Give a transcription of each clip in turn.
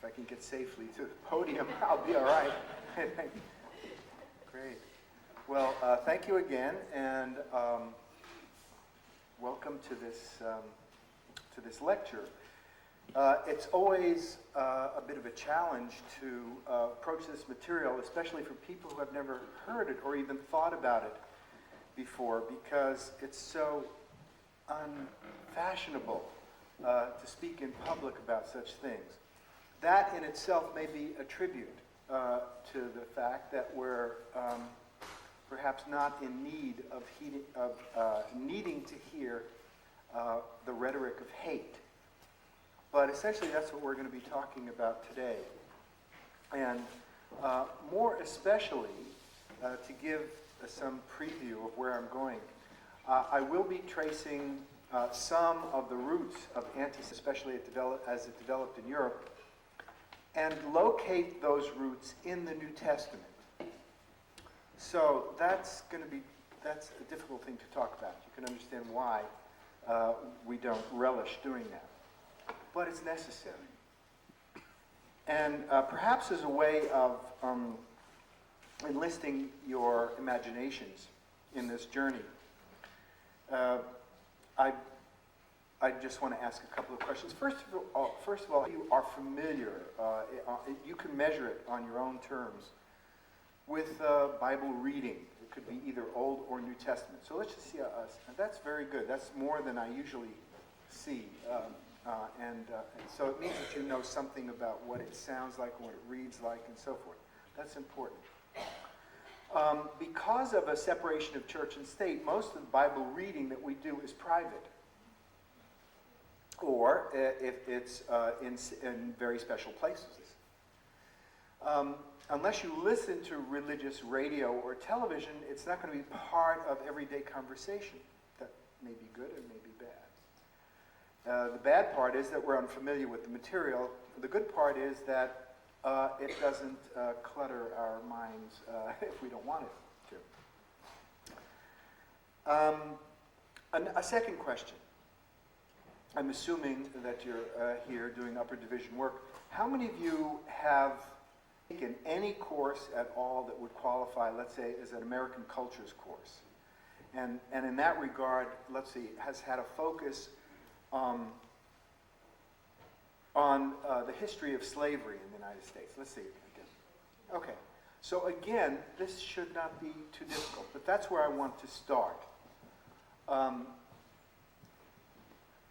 I can get safely to the podium, I'll be all right. Great. Well, thank you again, and welcome to this lecture. It's always a bit of a challenge to approach this material, especially for people who have never heard it or even thought about it before, because it's so unfashionable to speak in public about such things. That in itself may be a tribute to the fact that we're perhaps not in need of needing to hear the rhetoric of hate. But essentially that's what we're going to be talking about today. And more especially, to give some preview of where I'm going, I will be tracing some of the roots of anti-Semitism, especially as it developed in Europe, and locate those roots in the New Testament. So that's a difficult thing to talk about. You can understand why we don't relish doing that. But it's necessary. And perhaps as a way of enlisting your imaginations in this journey, I just want to ask a couple of questions. First of all, you are familiar, you can measure it on your own terms, with Bible reading. It could be either Old or New Testament. So let's just see, that's very good. That's more than I usually see. And so it means that you know something about what it sounds like, what it reads like, and so forth. That's important. Because of a separation of church and state, most of the Bible reading that we do is private. Or if it's in very special places. Unless you listen to religious radio or television, it's not going to be part of everyday conversation. That may be good and may be bad. The bad part is that we're unfamiliar with the material. The good part is that it doesn't clutter our minds if we don't want it to. A second question. I'm assuming that you're here doing upper division work. How many of you have taken any course at all that would qualify, let's say, as an American cultures course? And in that regard, let's see, has had a focus on the history of slavery in the United States. Let's see again. Okay. So again, this should not be too difficult, but that's where I want to start.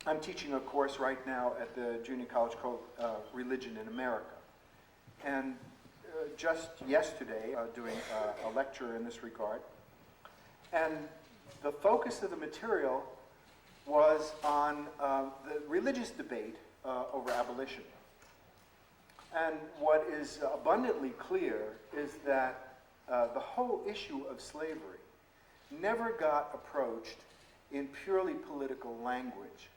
I'm teaching a course right now at the junior college called Religion in America. And just yesterday, doing a lecture in this regard. And the focus of the material was on the religious debate over abolition. And what is abundantly clear is that the whole issue of slavery never got approached in purely political language.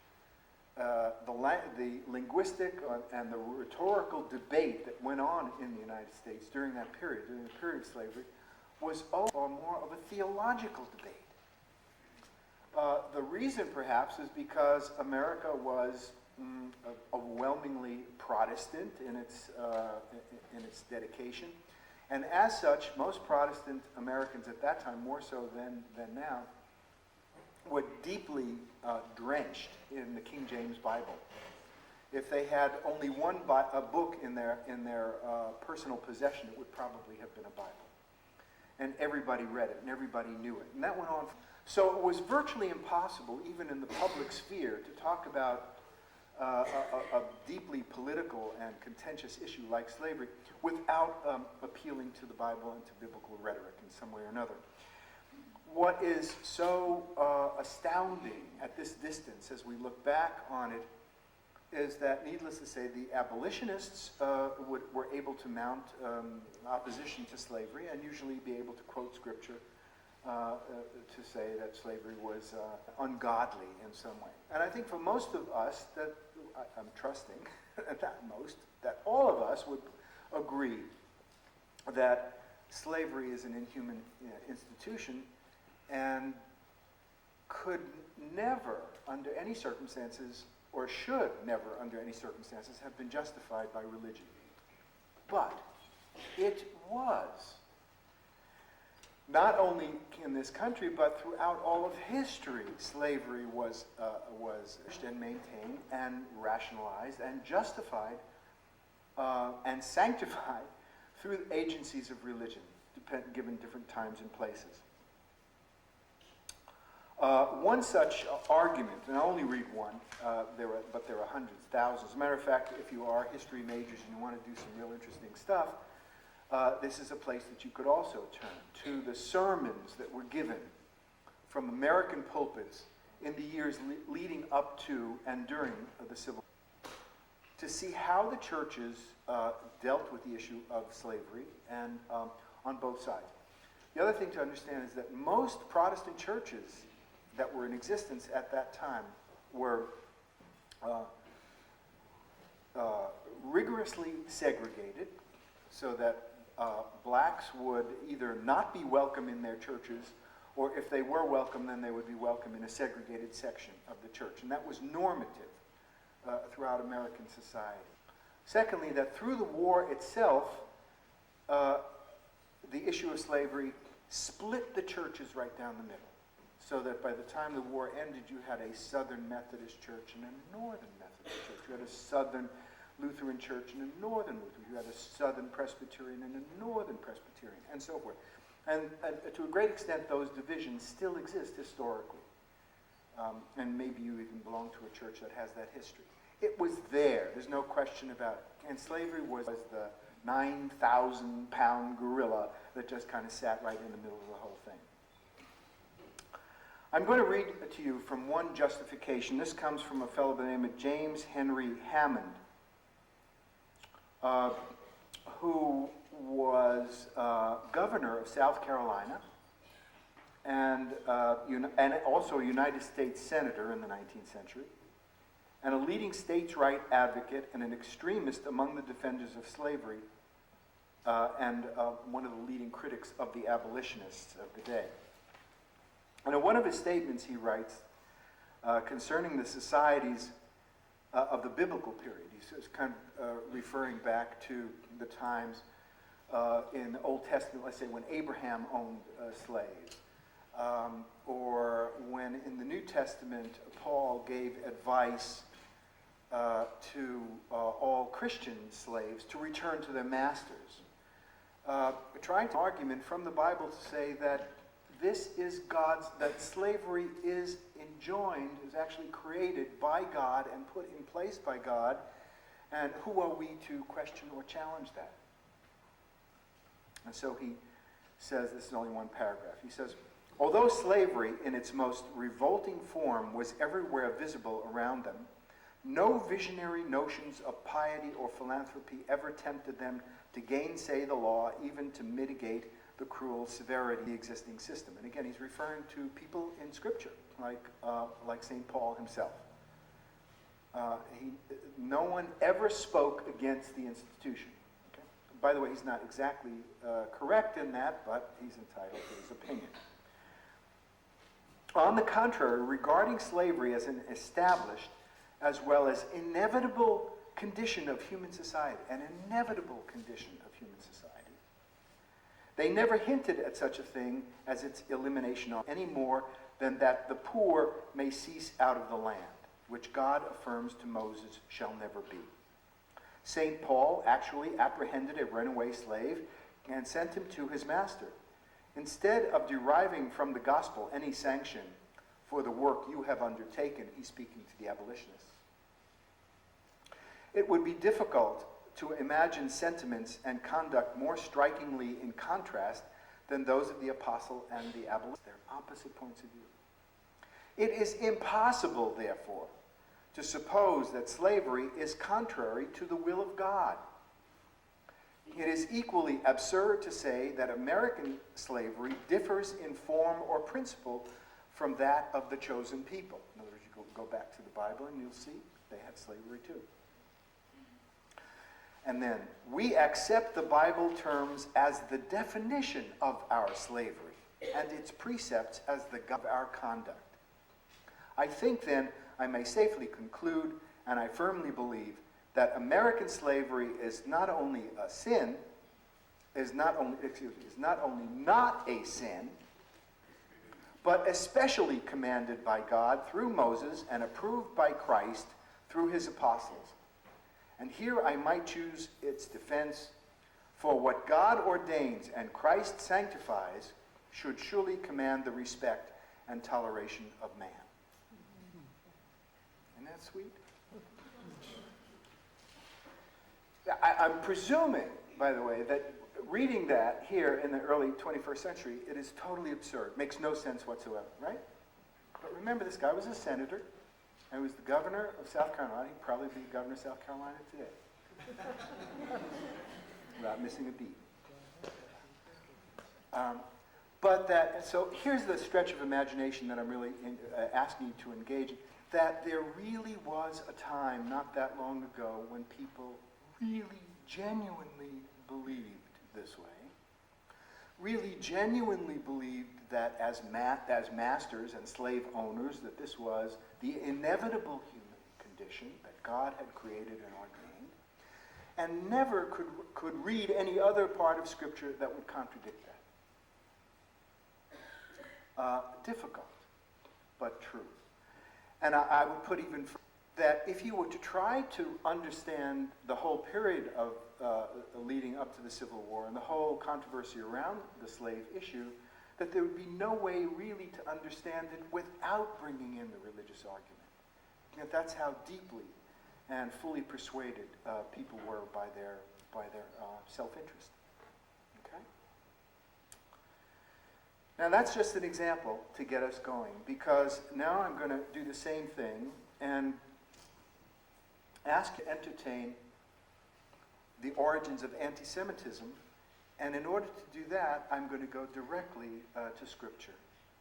The linguistic and the rhetorical debate that went on in the United States during that period, during the period of slavery, was more of a theological debate. The reason, perhaps, is because America was overwhelmingly Protestant in its dedication, and as such, most Protestant Americans at that time, more so than now, were deeply drenched in the King James Bible. If they had only one a book in their personal possession, it would probably have been a Bible. And everybody read it, and everybody knew it. And that went on. So it was virtually impossible, even in the public sphere, to talk about a deeply political and contentious issue like slavery without appealing to the Bible and to biblical rhetoric in some way or another. What is so astounding at this distance as we look back on it is that, needless to say, the abolitionists were able to mount opposition to slavery and usually be able to quote scripture to say that slavery was ungodly in some way. And I think for most of us, that I'm trusting, that all of us would agree that slavery is an inhuman institution and could never, under any circumstances, or should never, under any circumstances, have been justified by religion. but it was. Not only in this country, but throughout all of history, slavery was and maintained and rationalized and justified and sanctified through agencies of religion, given different times and places. One such argument, and I only read one, but there are hundreds, thousands. As a matter of fact, if you are history majors and you want to do some real interesting stuff, this is a place that you could also turn to the sermons that were given from American pulpits in the years leading up to and during the Civil War, to see how the churches dealt with the issue of slavery and on both sides. The other thing to understand is that most Protestant churches that were in existence at that time were rigorously segregated, so that blacks would either not be welcome in their churches, or if they were welcome, then they would be welcome in a segregated section of the church. And that was normative throughout American society. Secondly, that through the war itself, the issue of slavery split the churches right down the middle, so that by the time the war ended, you had a Southern Methodist church and a Northern Methodist church. You had a Southern Lutheran church and a Northern Lutheran. You had a Southern Presbyterian and a Northern Presbyterian, and so forth. And to a great extent, those divisions still exist historically. And maybe you even belong to a church that has that history. It was there. There's no question about it. And slavery was the 9,000-pound gorilla that just kind of sat right in the middle of the whole thing. I'm going to read to you from one justification. This comes from a fellow by the name of James Henry Hammond, who was governor of South Carolina and also a United States senator in the 19th century, and a leading states' right advocate and an extremist among the defenders of slavery, and one of the leading critics of the abolitionists of the day. And in one of his statements he writes concerning the societies of the biblical period. He's kind of referring back to the times in the Old Testament, let's say when Abraham owned slaves, or when in the New Testament Paul gave advice to all Christian slaves to return to their masters. Trying to argument from the Bible to say that this is that slavery is enjoined, is actually created by God and put in place by God, and who are we to question or challenge that? And so he says, this is only one paragraph, he says, although slavery in its most revolting form was everywhere visible around them, no visionary notions of piety or philanthropy ever tempted them to gainsay the law, even to mitigate the cruel severity of the existing system. And again, he's referring to people in Scripture, like St. Paul himself. No one ever spoke against the institution. Okay? By the way, he's not exactly correct in that, but he's entitled to his opinion. On the contrary, regarding slavery as an established as well as inevitable condition of human society, an inevitable condition of human society, they never hinted at such a thing as its elimination any more than that the poor may cease out of the land, which God affirms to Moses shall never be. St. Paul actually apprehended a runaway slave and sent him to his master. Instead of deriving from the gospel any sanction for the work you have undertaken, he's speaking to the abolitionists. It would be difficult to imagine sentiments and conduct more strikingly in contrast than those of the apostle and the abolitionist. They're opposite points of view. It is impossible, therefore, to suppose that slavery is contrary to the will of God. It is equally absurd to say that American slavery differs in form or principle from that of the chosen people. In other words, you go back to the Bible and you'll see they had slavery too. And then, we accept the Bible terms as the definition of our slavery and its precepts as the guide of our conduct. I think then I may safely conclude, and I firmly believe, that American slavery is not only a sin, is not only not a sin, but especially commanded by God through Moses and approved by Christ through his apostles. And here I might choose its defense, for what God ordains and Christ sanctifies should surely command the respect and toleration of man. Isn't that sweet? I'm presuming, by the way, that reading that here in the early 21st century, it is totally absurd. Makes no sense whatsoever, right? But remember, this guy was a senator, and was the governor of South Carolina. He'd probably be governor of South Carolina today. Without missing a beat. So here's the stretch of imagination that I'm really asking you to engage in, that there really was a time not that long ago when people really genuinely believed this way, really genuinely believed that as masters and slave owners, that this was the inevitable human condition that God had created and ordained, and never could read any other part of Scripture that would contradict that. Difficult, but true. And I would put even further that if you were to try to understand the whole period of leading up to the Civil War and the whole controversy around the slave issue, that there would be no way really to understand it without bringing in the religious argument. Yet that's how deeply and fully persuaded people were by their self-interest. Okay? Now that's just an example to get us going, because now I'm going to do the same thing and ask to entertain the origins of anti-Semitism, and in order to do that, I'm going to go directly to Scripture.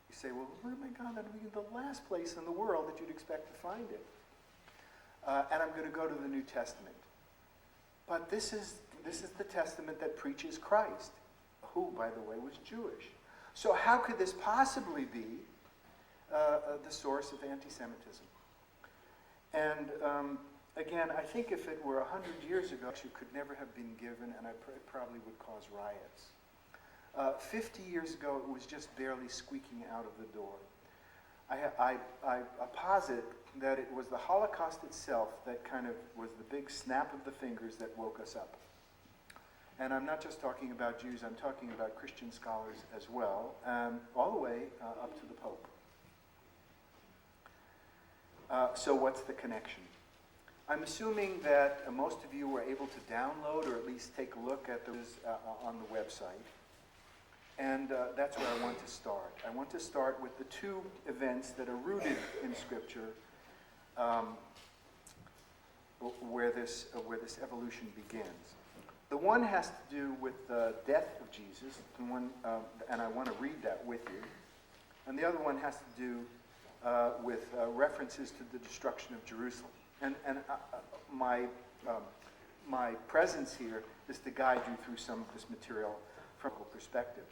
You say, well, oh my God, that would be the last place in the world that you'd expect to find it. And I'm going to go to the New Testament. But this is the Testament that preaches Christ, who, by the way, was Jewish. So how could this possibly be the source of anti-Semitism? And again, I think if it were 100 years ago, it could never have been given, and it probably would cause riots. 50 years ago, it was just barely squeaking out of the door. I posit that it was the Holocaust itself that kind of was the big snap of the fingers that woke us up. And I'm not just talking about Jews, I'm talking about Christian scholars as well, all the way up to the Pope. So what's the connection? I'm assuming that most of you were able to download or at least take a look at those on the website. And that's where I want to start. I want to start with the two events that are rooted in Scripture where this evolution begins. The one has to do with the death of Jesus, and I want to read that with you. And the other one has to do with references to the destruction of Jerusalem. And my presence here is to guide you through some of this material from a perspective.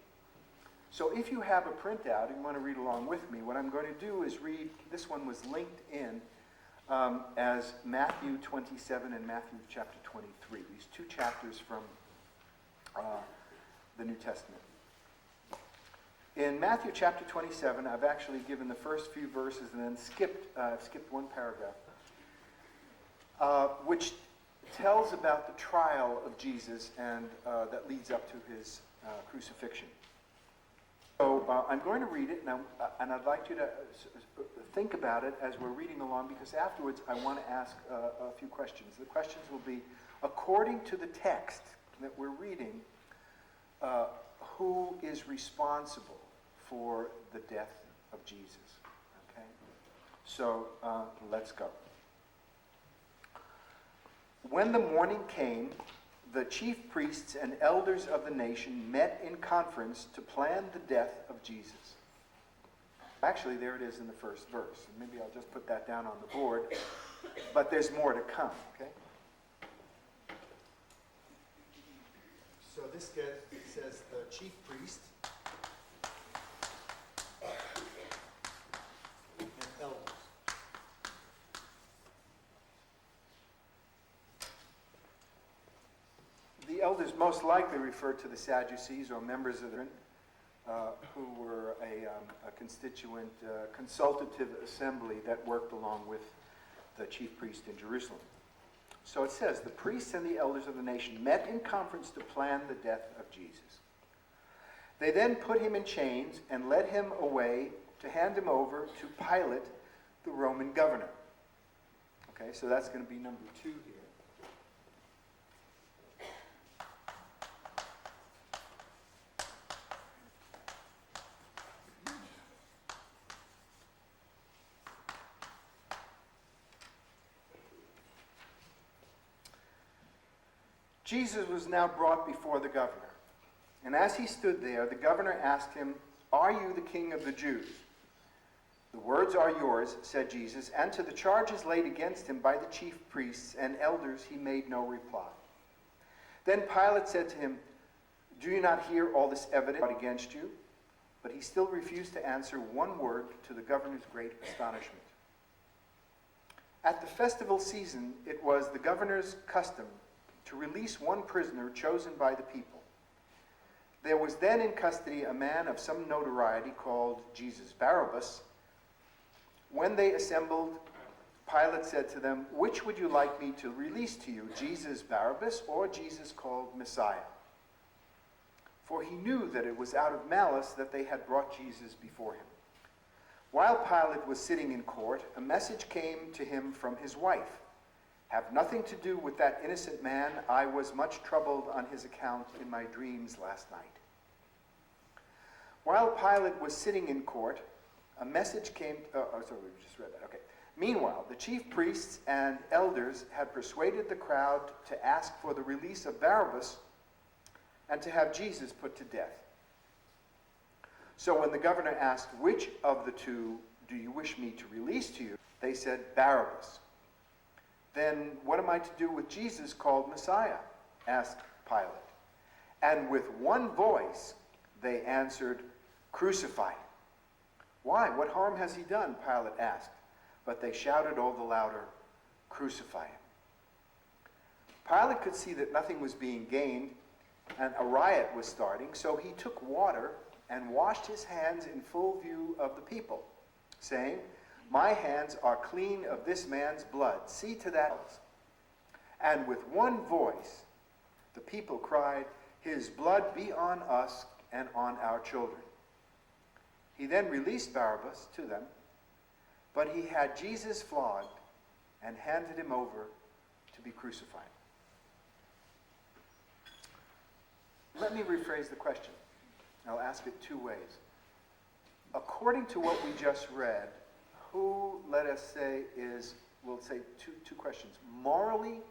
So if you have a printout and you want to read along with me, what I'm going to do is read, this one was linked in as Matthew 27 and Matthew chapter 23, these two chapters from the New Testament. In Matthew chapter 27, I've actually given the first few verses and then skipped one paragraph, which tells about the trial of Jesus and that leads up to his crucifixion. So I'm going to read it, and I'd like you to think about it as we're reading along, because afterwards I want to ask a few questions. The questions will be, according to the text that we're reading, who is responsible for the death of Jesus? Okay? So let's go. When the morning came, the chief priests and elders of the nation met in conference to plan the death of Jesus. Actually, there it is in the first verse. Maybe I'll just put that down on the board. But there's more to come, okay? So this says the chief priest and elders. elders most likely referred to the Sadducees, or members of the who were a constituent consultative assembly that worked along with the chief priest in Jerusalem. So it says, the priests and the elders of the nation met in conference to plan the death of Jesus. They then put him in chains and led him away to hand him over to Pilate, the Roman governor. Okay, so that's going to be number 2 here. Jesus was now brought before the governor. And as he stood there, the governor asked him, "Are you the king of the Jews?" "The words are yours," said Jesus, and to the charges laid against him by the chief priests and elders he made no reply. Then Pilate said to him, "Do you not hear all this evidence against you?" But he still refused to answer one word, to the governor's great astonishment. At the festival season, it was the governor's custom to release one prisoner chosen by the people. There was then in custody a man of some notoriety called Jesus Barabbas. When they assembled, Pilate said to them, "Which would you like me to release to you, Jesus Barabbas or Jesus called Messiah?" For he knew that it was out of malice that they had brought Jesus before him. While Pilate was sitting in court, a message came to him from his wife. "Have nothing to do with that innocent man. I was much troubled on his account in my dreams last night." While Pilate was sitting in court, a message came... we just read that. Okay. Meanwhile, the chief priests and elders had persuaded the crowd to ask for the release of Barabbas and to have Jesus put to death. So when the governor asked, "Which of the two do you wish me to release to you?" they said, "Barabbas." "Then what am I to do with Jesus called Messiah?" asked Pilate. And with one voice they answered, "Crucify him." "Why? What harm has he done?" Pilate asked. But they shouted all the louder, "Crucify him." Pilate could see that nothing was being gained and a riot was starting, so he took water and washed his hands in full view of the people, saying, "My hands are clean of this man's blood. See to that." And with one voice, the people cried, "His blood be on us and on our children." He then released Barabbas to them, but he had Jesus flogged and handed him over to be crucified. Let me rephrase the question. I'll ask it 2 ways. According to what we just read, who, let us say, is, we'll say two questions, morally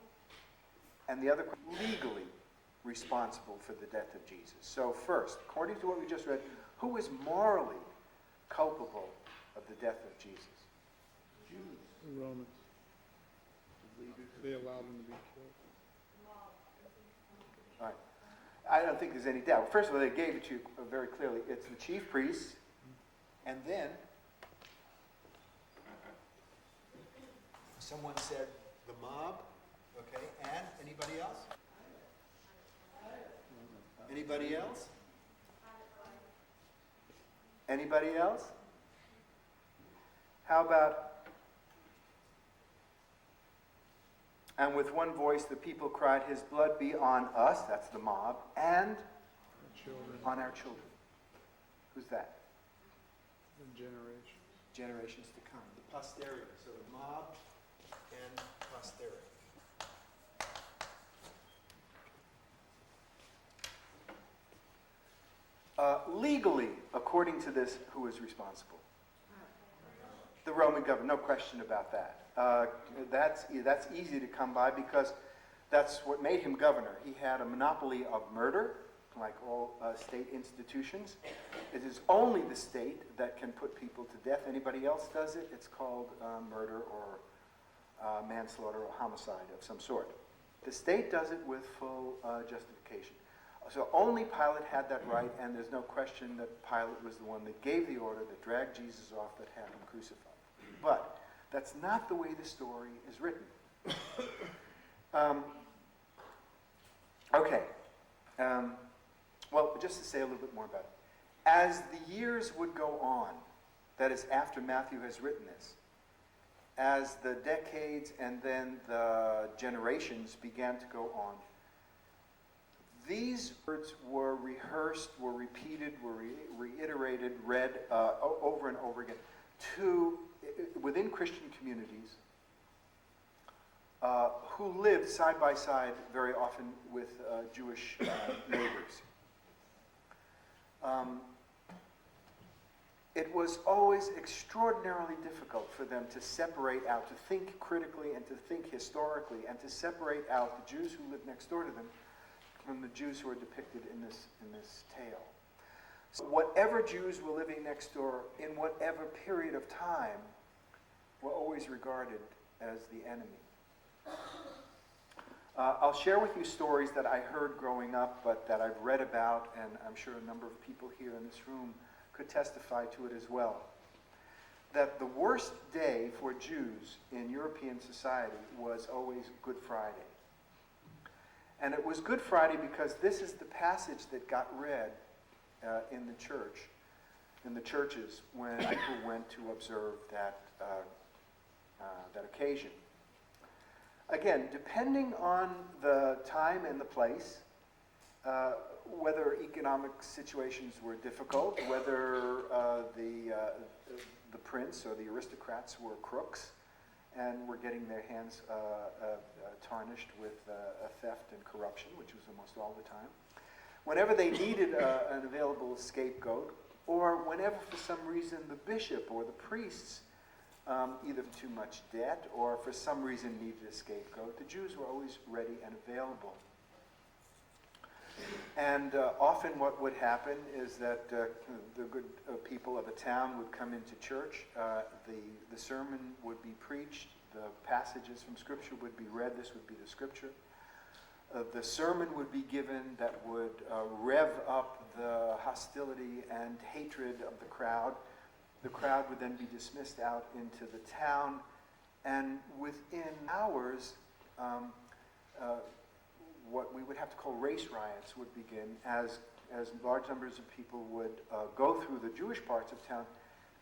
and the other legally responsible for the death of Jesus? So first, according to what we just read, who is morally culpable of the death of Jesus? Jews. The Romans. They allowed him to be killed. All right. I don't think there's any doubt. First of all, they gave it to you very clearly. It's the chief priests, and then someone said the mob, okay, and anybody else? Anybody else? Anybody else? How about, and with one voice the people cried, "His blood be on us," that's the mob, "and on our children." Who's that? The generations. Generations to come, the posterity. So the mob and posterity. Legally, according to this, who is responsible? The Roman governor, no question about that. That's easy to come by because that's what made him governor. He had a monopoly of murder, like all state institutions. It is only the state that can put people to death. Anybody else does it, it's called murder or manslaughter or homicide of some sort. The state does it with full justification. So only Pilate had that right, and there's no question that Pilate was the one that gave the order that dragged Jesus off, that had him crucified. But that's not the way the story is written. Okay, Well, just to say a little bit more about it. As the years would go on, that is after Matthew has written this, as the decades and then the generations began to go on, these words were rehearsed, were repeated, were reiterated, read over and over again within Christian communities who lived side by side very often with Jewish neighbors. It was always extraordinarily difficult for them to separate out, to think critically and to think historically, and to separate out the Jews who lived next door to them from the Jews who are depicted in this tale. So whatever Jews were living next door in whatever period of time were always regarded as the enemy. I'll share with you stories that I heard growing up, but that I've read about, and I'm sure a number of people here in this room could testify to it as well. That the worst day for Jews in European society was always Good Friday. And it was Good Friday because this is the passage that got read in the church, in the churches, when people went to observe that occasion. Again, depending on the time and the place, whether economic situations were difficult, whether the prince or the aristocrats were crooks and were getting their hands tarnished with theft and corruption, which was almost all the time. Whenever they needed an available scapegoat, or whenever for some reason the bishop or the priests either too much debt or for some reason needed a scapegoat, the Jews were always ready and available. And often what would happen is that the good people of a town would come into church, the sermon would be preached, the passages from Scripture would be read, this would be the Scripture. The sermon would be given that would rev up the hostility and hatred of the crowd. The crowd would then be dismissed out into the town, and within hours, what we would have to call race riots would begin as large numbers of people would go through the Jewish parts of town,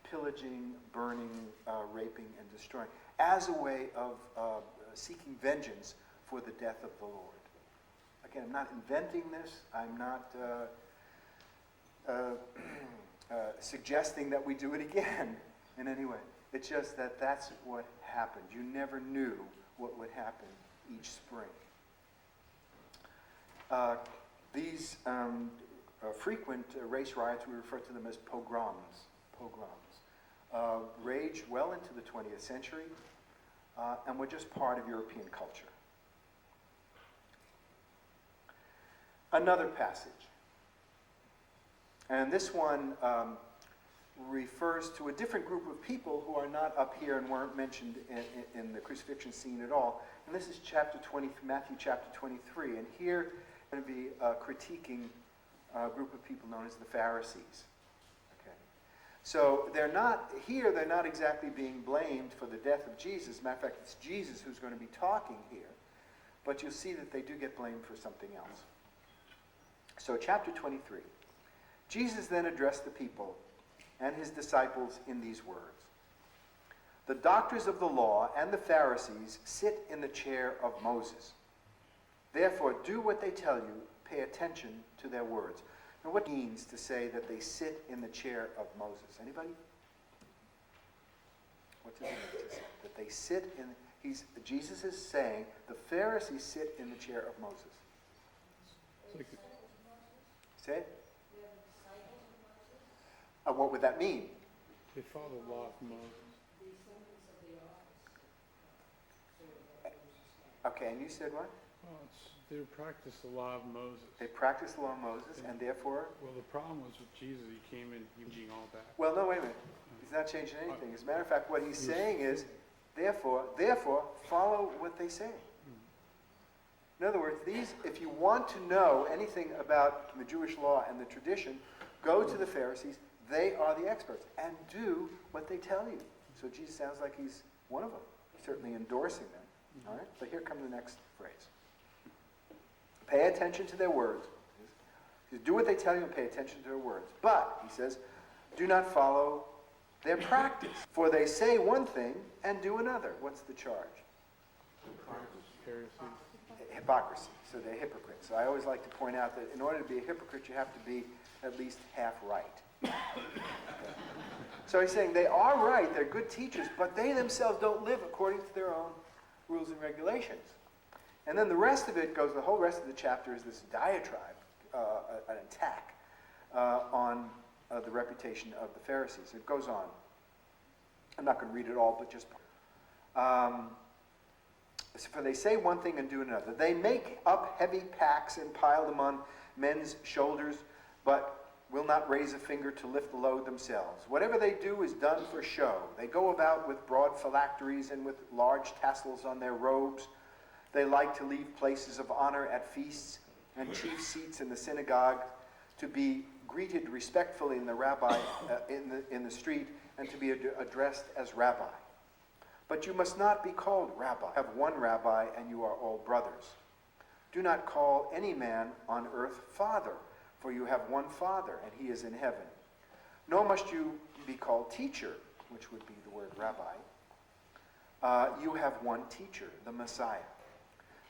pillaging, burning, raping, and destroying, as a way of seeking vengeance for the death of the Lord. Again, I'm not inventing this. I'm not suggesting that we do it again in any way. It's just that that's what happened. You never knew what would happen each spring. These frequent race riots, we refer to them as pogroms. Raged well into the 20th century and were just part of European culture. Another passage. And this one refers to a different group of people who are not up here and weren't mentioned in the crucifixion scene at all. And this is Matthew chapter 23. And here we're going to be critiquing a group of people known as the Pharisees. Okay. So they're not exactly being blamed for the death of Jesus. As a matter of fact, it's Jesus who's going to be talking here. But you'll see that they do get blamed for something else. So chapter 23. Jesus then addressed the people and his disciples in these words. The doctors of the law and the Pharisees sit in the chair of Moses. Therefore, do what they tell you, pay attention to their words. Now, what it means to say that they sit in the chair of Moses? Anybody? What does it mean to say? That they sit in, Jesus is saying the Pharisees sit in the chair of Moses. Say it. What would that mean? They follow the law of Moses. Okay, and you said what? Well, they practice the law of Moses. They practice the law of Moses, and therefore? Well, the problem was with Jesus. He came in, he was all that. Well, no, wait a minute. He's not changing anything. As a matter of fact, what he's saying is, therefore, follow what they say. In other words, if you want to know anything about the Jewish law and the tradition, go to the Pharisees. They are the experts, and do what they tell you. So Jesus sounds like he's one of them, certainly endorsing them. All right? But here comes the next phrase. Pay attention to their words. You do what they tell you and pay attention to their words. But, he says, do not follow their practice. For they say one thing and do another. What's the charge? Hypocrisy. So they're hypocrites. So I always like to point out that in order to be a hypocrite, you have to be at least half right. Okay. So he's saying they are right, they're good teachers, but they themselves don't live according to their own rules and regulations. And then the rest of it goes, the whole rest of the chapter is this diatribe, an attack on the reputation of the Pharisees. It goes on. I'm not going to read it all, but just... for they say one thing and do another. They make up heavy packs and pile them on men's shoulders, but will not raise a finger to lift the load themselves. Whatever they do is done for show. They go about with broad phylacteries and with large tassels on their robes. They like to leave places of honor at feasts and chief seats in the synagogue, to be greeted respectfully in the rabbi in the street, and to be addressed as rabbi. But you must not be called rabbi. Have one rabbi, and you are all brothers. Do not call any man on earth father, for you have one Father, and he is in heaven. Nor must you be called teacher, which would be the word rabbi. You have one teacher, the Messiah.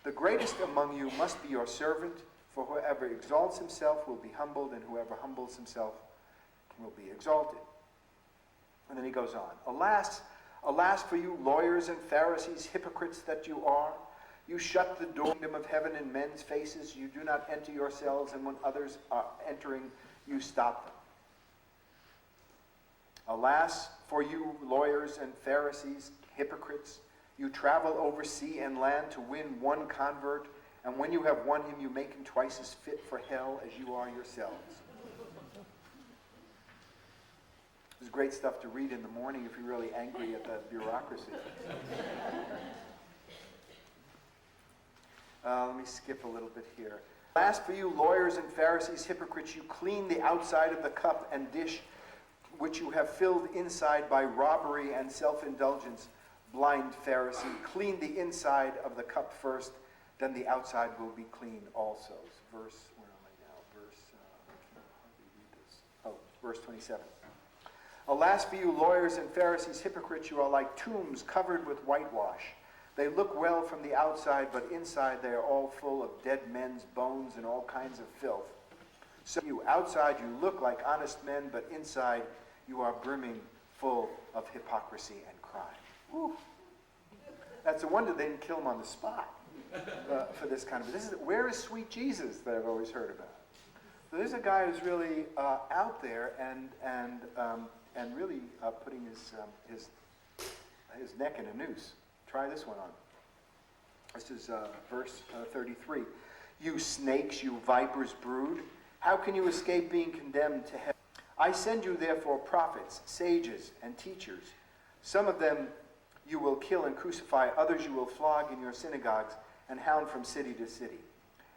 The greatest among you must be your servant, for whoever exalts himself will be humbled, and whoever humbles himself will be exalted. And then he goes on. Alas, alas for you lawyers and Pharisees, hypocrites that you are! You shut the door of the kingdom of heaven in men's faces. You do not enter yourselves, and when others are entering, you stop them. Alas for you lawyers and Pharisees, hypocrites! You travel over sea and land to win one convert, and when you have won him, you make him twice as fit for hell as you are yourselves. This is great stuff to read in the morning if you're really angry at the bureaucracy. Let me skip a little bit here. Alas for you lawyers and Pharisees, hypocrites, you clean the outside of the cup and dish, which you have filled inside by robbery and self-indulgence. Blind Pharisee, clean the inside of the cup first, then the outside will be clean also. Verse, where am I now? Verse 27. Alas for you lawyers and Pharisees, hypocrites, you are like tombs covered with whitewash. They look well from the outside, but inside they are all full of dead men's bones and all kinds of filth. So you outside you look like honest men, but inside you are brimming full of hypocrisy and crime. Whew. That's a wonder they didn't kill him on the spot for this kind of. Where is sweet Jesus that I've always heard about? So there's a guy who's really out there and really putting his neck in a noose. Try this one on. This is verse 33. You snakes, you vipers brood, how can you escape being condemned to hell? I send you therefore prophets, sages, and teachers. Some of them you will kill and crucify, others you will flog in your synagogues and hound from city to city.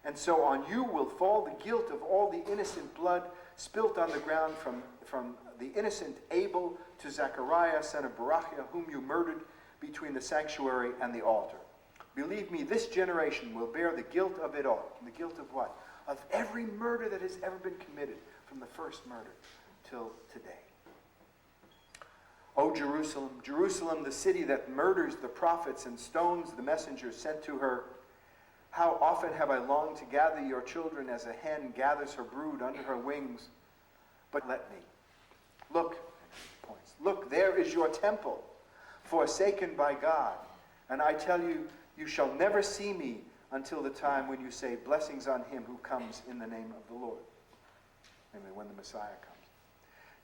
And so on you will fall the guilt of all the innocent blood spilt on the ground from the innocent Abel to Zechariah, son of Barachiah, whom you murdered between the sanctuary and the altar. Believe me, this generation will bear the guilt of it all. And the guilt of what? Of every murder that has ever been committed, from the first murder till today. O Jerusalem, Jerusalem, the city that murders the prophets and stones the messengers sent to her, how often have I longed to gather your children as a hen gathers her brood under her wings, but let me. Look, points. Look, there is your temple, forsaken by God. And I tell you, you shall never see me until the time when you say, blessings on him who comes in the name of the Lord. Namely, when the Messiah comes.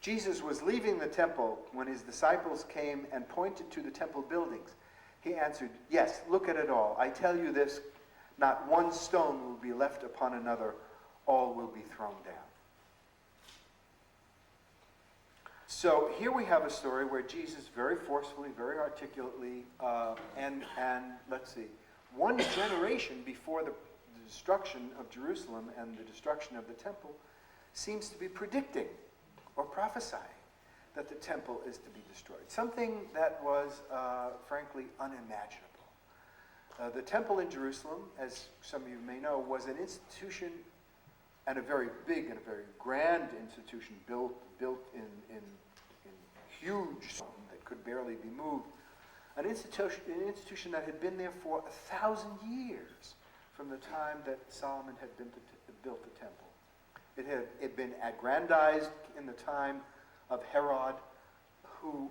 Jesus was leaving the temple when his disciples came and pointed to the temple buildings. He answered, yes, look at it all. I tell you this, not one stone will be left upon another. All will be thrown down. So here we have a story where Jesus very forcefully, very articulately, and let's see, one generation before the destruction of Jerusalem and the destruction of the temple seems to be predicting or prophesying that the temple is to be destroyed. Something that was, frankly, unimaginable. The temple in Jerusalem, as some of you may know, was an institution and a very big and a very grand institution built in huge stone that could barely be moved. An institution that had been there for 1,000 years from the time that Solomon had built the temple. It had been aggrandized in the time of Herod, who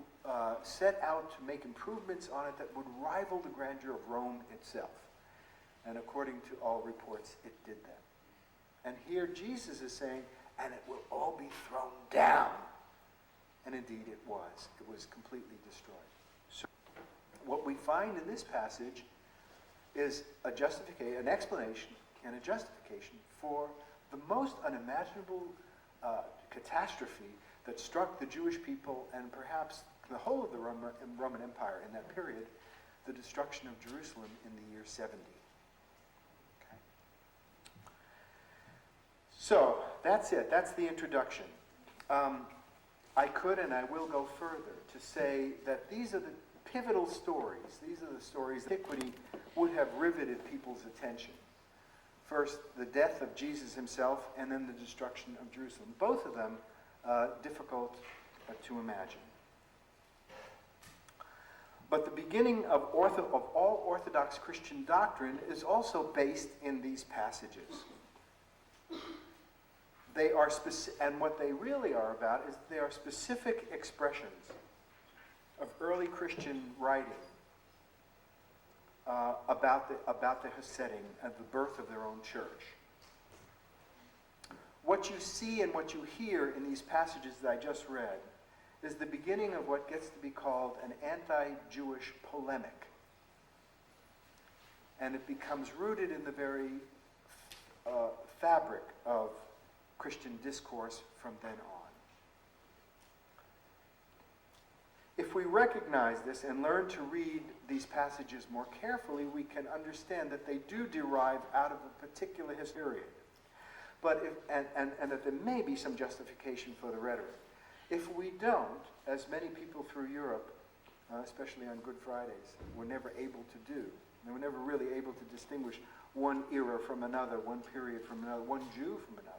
set out to make improvements on it that would rival the grandeur of Rome itself. And according to all reports, it did that. And here Jesus is saying, and it will all be thrown down. And indeed it was. It was completely destroyed. So what we find in this passage is an explanation and a justification for the most unimaginable catastrophe that struck the Jewish people and perhaps the whole of the Roman Empire in that period, the destruction of Jerusalem in the year 70. Okay. So that's it. That's the introduction. I could and I will go further to say that these are the pivotal stories. These are the stories that antiquity would have riveted people's attention. First, the death of Jesus himself, and then the destruction of Jerusalem. Both of them difficult to imagine. But the beginning of all Orthodox Christian doctrine is also based in these passages. They are and what they really are about is they are specific expressions of early Christian writing about the setting of the birth of their own church. What you see and what you hear in these passages that I just read is the beginning of what gets to be called an anti-Jewish polemic. And it becomes rooted in the very fabric of Christian discourse from then on. If we recognize this and learn to read these passages more carefully, we can understand that they do derive out of a particular period. But and that there may be some justification for the rhetoric. If we don't, as many people through Europe, especially on Good Fridays, were never able to do, they were never really able to distinguish one era from another, one period from another, one Jew from another.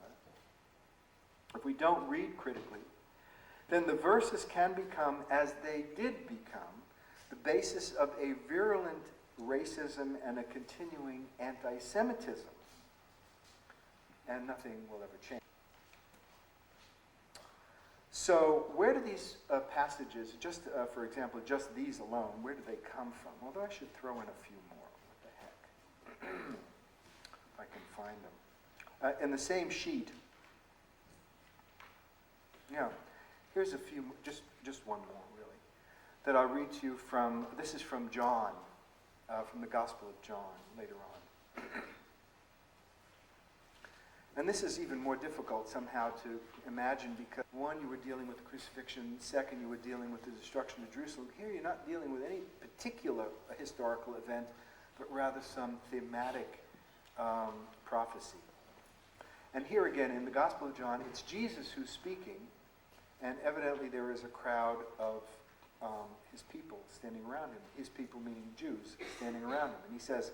If we don't read critically, then the verses can become, as they did become, the basis of a virulent racism and a continuing anti-Semitism. And nothing will ever change. So where do these passages, just for example, just these alone, where do they come from? Although I should throw in a few more. What the heck? If I can find them. In the same sheet, here's a few, just one more really, that I'll read to you from, this is from John, from the Gospel of John, later on. And this is even more difficult somehow to imagine because, one, you were dealing with the crucifixion, second, you were dealing with the destruction of Jerusalem. Here you're not dealing with any particular historical event, but rather some thematic prophecy. And here again, in the Gospel of John, it's Jesus who's speaking, and evidently there is a crowd of his people standing around him. His people meaning Jews standing around him. And he says,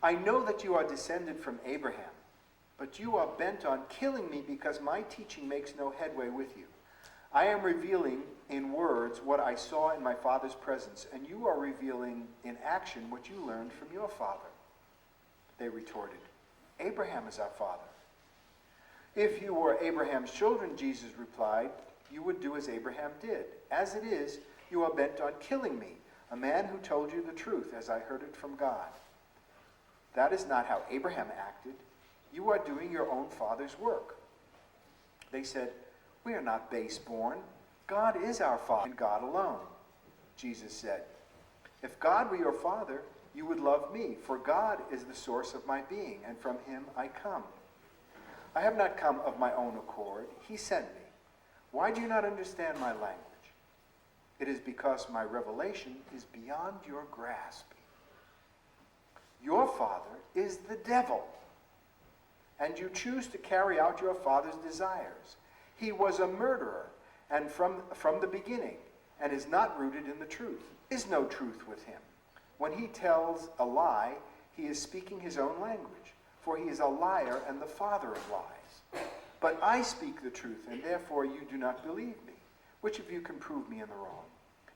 "I know that you are descended from Abraham, but you are bent on killing me because my teaching makes no headway with you. I am revealing in words what I saw in my Father's presence, and you are revealing in action what you learned from your father." They retorted, "Abraham is our father." "If you were Abraham's children," Jesus replied, "you would do as Abraham did. As it is, you are bent on killing me, a man who told you the truth as I heard it from God. That is not how Abraham acted. You are doing your own father's work." They said, "We are not base-born. God is our Father, and God alone." Jesus said, "If God were your Father, you would love me, for God is the source of my being, and from him I come. I have not come of my own accord. He sent me. Why do you not understand my language? It is because my revelation is beyond your grasp. Your father is the devil, and you choose to carry out your father's desires. He was a murderer, and from the beginning, and is not rooted in the truth. There is no truth with him. When he tells a lie, he is speaking his own language, for he is a liar and the father of lies. But I speak the truth, and therefore you do not believe me. Which of you can prove me in the wrong?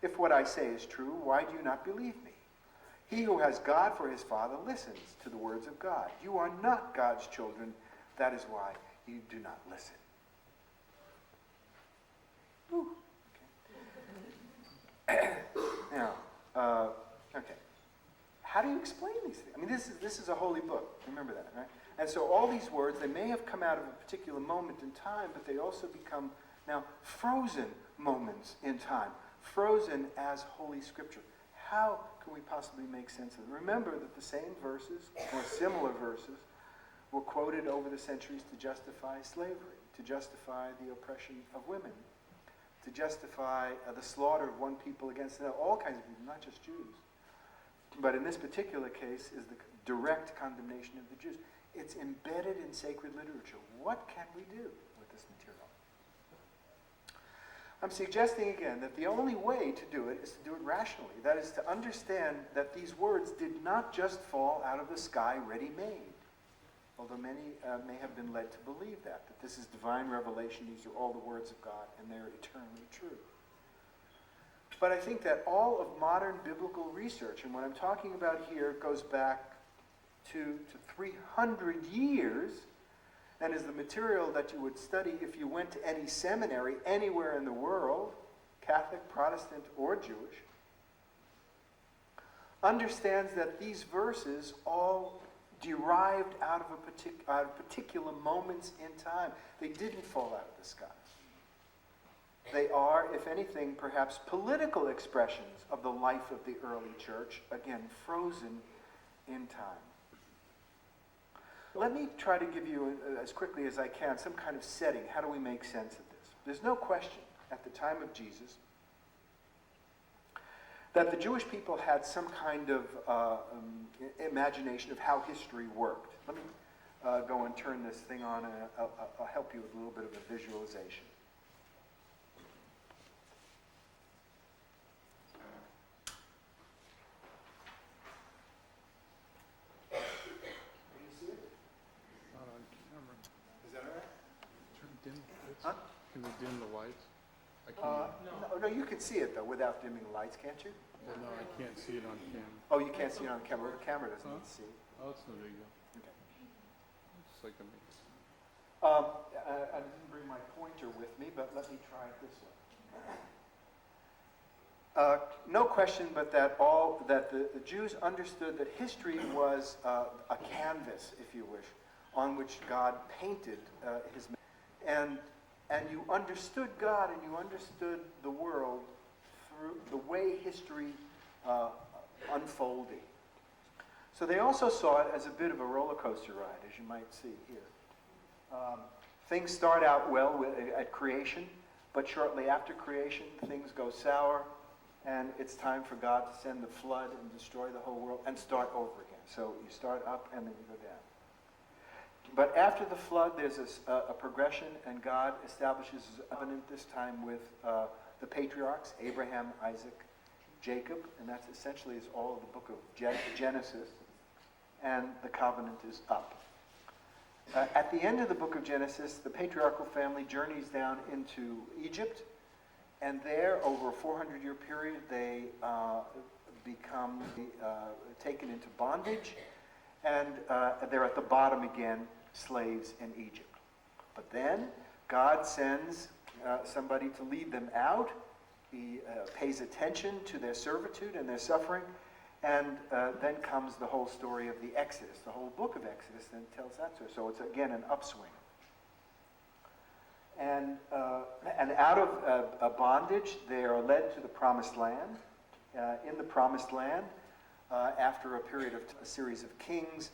If what I say is true, why do you not believe me? He who has God for his father listens to the words of God. You are not God's children. That is why you do not listen. Whew. Okay. Now, okay. How do you explain these things? I mean, this is a holy book. Remember that, right? And so all these words, they may have come out of a particular moment in time, but they also become now frozen moments in time, frozen as Holy Scripture. How can we possibly make sense of it? Remember that the same verses, or similar verses, were quoted over the centuries to justify slavery, to justify the oppression of women, to justify the slaughter of one people against another, all kinds of people, not just Jews. But in this particular case is the direct condemnation of the Jews. It's embedded in sacred literature. What can we do with this material? I'm suggesting again that the only way to do it is to do it rationally. That is to understand that these words did not just fall out of the sky ready-made. Although many may have been led to believe that this is divine revelation, these are all the words of God, and they're eternally true. But I think that all of modern biblical research, and what I'm talking about here goes back to 300 years, and is the material that you would study if you went to any seminary anywhere in the world, Catholic, Protestant, or Jewish, understands that these verses all derived out of particular moments in time. They didn't fall out of the sky. They are, if anything, perhaps political expressions of the life of the early church, again, frozen in time. Let me try to give you, as quickly as I can, some kind of setting. How do we make sense of this? There's no question, at the time of Jesus, that the Jewish people had some kind of imagination of how history worked. Let me go and turn this thing on, and I'll help you with a little bit of a visualization. Can we dim the lights? I can't. No, you can see it, though, without dimming the lights, can't you? Well, no, I can't see it on camera. Oh, you can't see it on camera. The camera doesn't need to see. Oh, it's no big deal. Okay. It's like a mix. I didn't bring my pointer with me, but let me try it this way. No question but that the Jews understood that history was a canvas, if you wish, on which God painted his. And you understood God and you understood the world through the way history unfolded. So they also saw it as a bit of a roller coaster ride, as you might see here. Things start out well at creation, but shortly after creation, things go sour, and it's time for God to send the flood and destroy the whole world and start over again. So you start up and then you go down. But after the flood, there's a progression, and God establishes a covenant, this time with the patriarchs, Abraham, Isaac, Jacob, and that's essentially is all of the book of Genesis, and the covenant is up. At the end of the book of Genesis, the patriarchal family journeys down into Egypt, and there, over a 400-year period, they become taken into bondage, and they're at the bottom again, slaves in Egypt. But then God sends somebody to lead them out. He pays attention to their servitude and their suffering, and then comes the whole story of the Exodus. The whole book of Exodus then tells that story. So it's again an upswing. And out of a bondage, they are led to the Promised Land. In the Promised Land, after a period of a series of kings,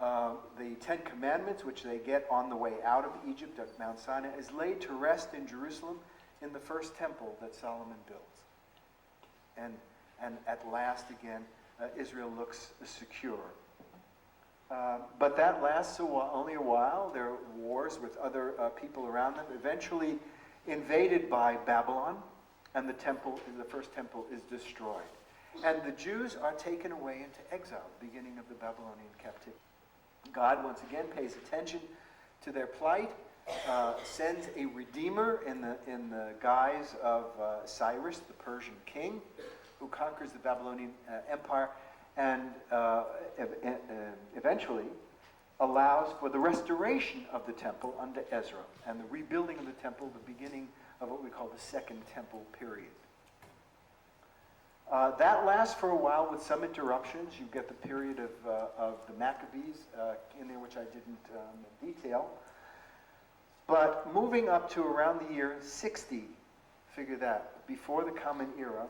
the Ten Commandments, which they get on the way out of Egypt at Mount Sinai, is laid to rest in Jerusalem in the first temple that Solomon builds. And at last, again, Israel looks secure. But that lasts only a while. There are wars with other people around them, eventually invaded by Babylon, and the first temple is destroyed. And the Jews are taken away into exile, beginning of the Babylonian captivity. God once again pays attention to their plight, sends a redeemer in the guise of Cyrus, the Persian king, who conquers the Babylonian Empire, and eventually allows for the restoration of the temple under Ezra, and the rebuilding of the temple, the beginning of what we call the Second Temple period. That lasts for a while with some interruptions. You get the period of the Maccabees in there, which I didn't detail. But moving up to around the year 60, figure that, before the Common Era,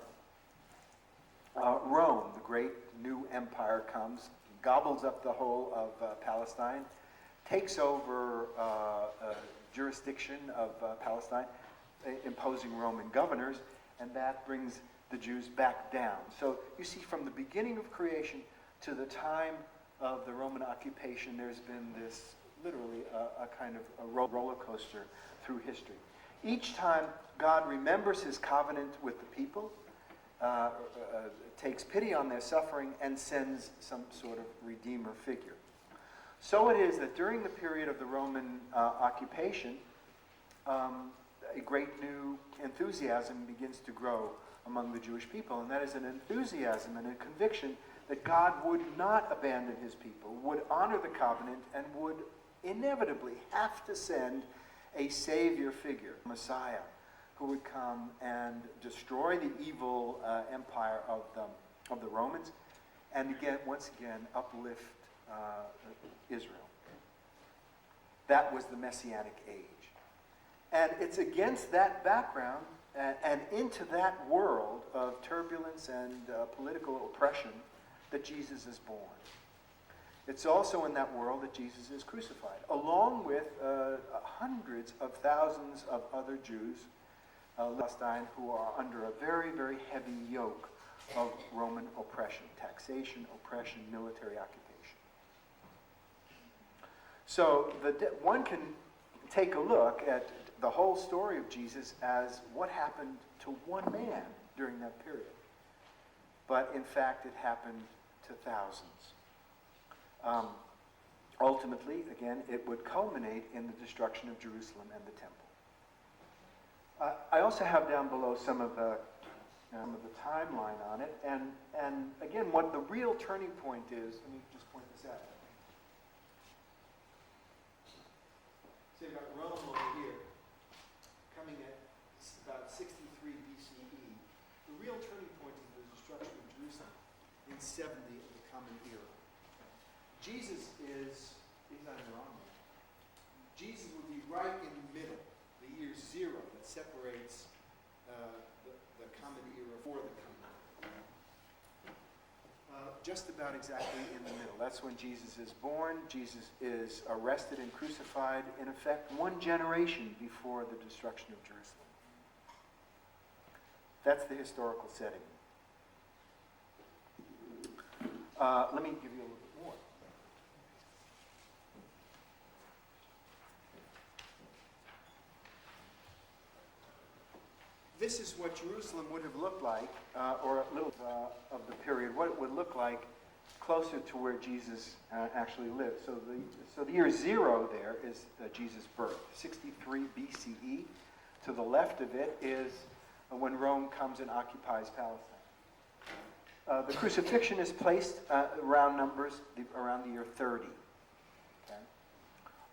Rome, the great new empire, comes, gobbles up the whole of Palestine, takes over jurisdiction of Palestine, imposing Roman governors, and that brings the Jews back down. So you see, from the beginning of creation to the time of the Roman occupation, there's been this, literally, a kind of a roller coaster through history. Each time, God remembers his covenant with the people, takes pity on their suffering, and sends some sort of redeemer figure. So it is that during the period of the Roman occupation, a great new enthusiasm begins to grow among the Jewish people, and that is an enthusiasm and a conviction that God would not abandon his people, would honor the covenant, and would inevitably have to send a savior figure, Messiah, who would come and destroy the evil empire of the Romans, and once again uplift Israel. That was the Messianic age. And it's against that background and into that world of turbulence and political oppression that Jesus is born. It's also in that world that Jesus is crucified, along with hundreds of thousands of other Jews Palestine who are under a very, very heavy yoke of Roman oppression, taxation, oppression, military occupation. So one can take a look at the whole story of Jesus as what happened to one man during that period. But in fact, it happened to thousands. Ultimately, again, it would culminate in the destruction of Jerusalem and the temple. I also have down below some of the timeline on it, and again, what the real turning point is. Let me just point this out. So you've got Rome over here, coming at about 63 BCE. The real turning point is the destruction of Jerusalem in 70 of the Common Era. Jesus he's on the wrong one. Jesus would be right in the middle, the year 0 that separates the Common Era for the Common Era. Just about exactly in the middle. That's when Jesus is born. Jesus is arrested and crucified, in effect, one generation before the destruction of Jerusalem. That's the historical setting. Let me give you a little bit more. This is what Jerusalem would have looked like, or a little of the period, what it would look like closer to where Jesus actually lived. So the year 0 there is Jesus' birth, 63 BCE. To the left of it is when Rome comes and occupies Palestine. The crucifixion is placed around the year 30.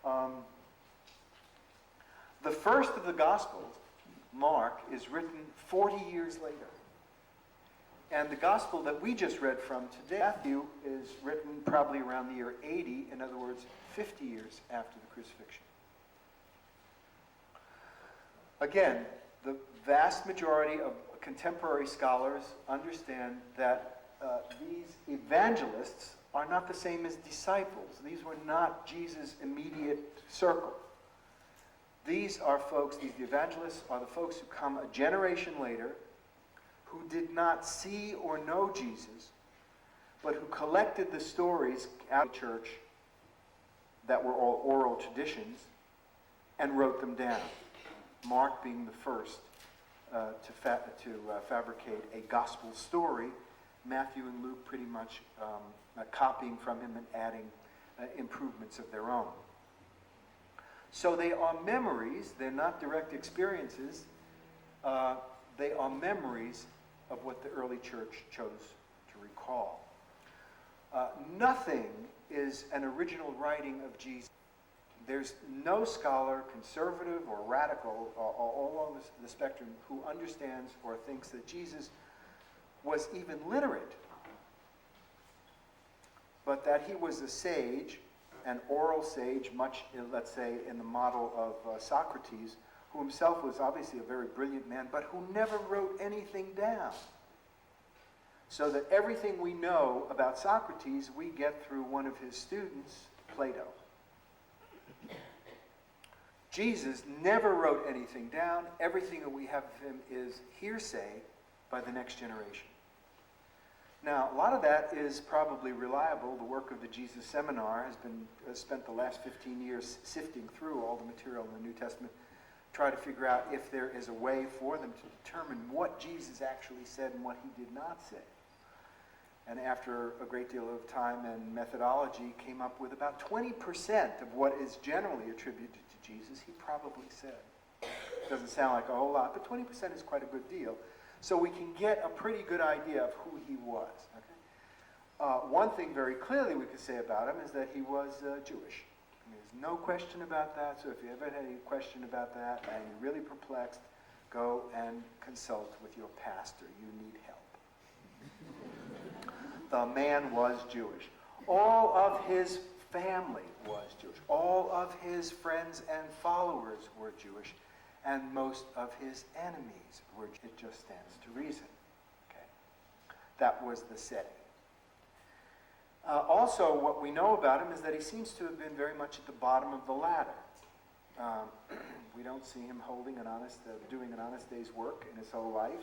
Okay? The first of the Gospels, Mark, is written 40 years later. And the Gospel that we just read from today, Matthew, is written probably around the year 80, in other words, 50 years after the crucifixion. Again, the vast majority of contemporary scholars understand that these evangelists are not the same as disciples. These were not Jesus' immediate circle. These are folks, the evangelists are the folks who come a generation later, who did not see or know Jesus, but who collected the stories out of the church that were all oral traditions and wrote them down. Mark being the first to fabricate a gospel story, Matthew and Luke pretty much copying from him and adding improvements of their own. So they are memories, they're not direct experiences, they are memories of what the early church chose to recall. Nothing is an original writing of Jesus. There's no scholar, conservative or radical, or all along the spectrum, who understands or thinks that Jesus was even literate, but that he was a sage, an oral sage, much, let's say, in the model of Socrates, who himself was obviously a very brilliant man, but who never wrote anything down. So that everything we know about Socrates, we get through one of his students, Plato. Jesus never wrote anything down. Everything that we have of him is hearsay by the next generation. Now, a lot of that is probably reliable. The work of the Jesus Seminar has spent the last 15 years sifting through all the material in the New Testament, try to figure out if there is a way for them to determine what Jesus actually said and what he did not say. And after a great deal of time and methodology, came up with about 20% of what is generally attributed to Jesus, he probably said. Doesn't sound like a whole lot, but 20% is quite a good deal. So we can get a pretty good idea of who he was. Okay? One thing very clearly we could say about him is that he was Jewish. There's no question about that, so if you ever had any question about that and you're really perplexed, go and consult with your pastor. You need help. The man was Jewish. All of his family was Jewish. All of his friends and followers were Jewish. And most of his enemies were Jewish. It just stands to reason. Okay? That was the setting. Also, what we know about him is that he seems to have been very much at the bottom of the ladder. We don't see him doing an honest day's work in his whole life.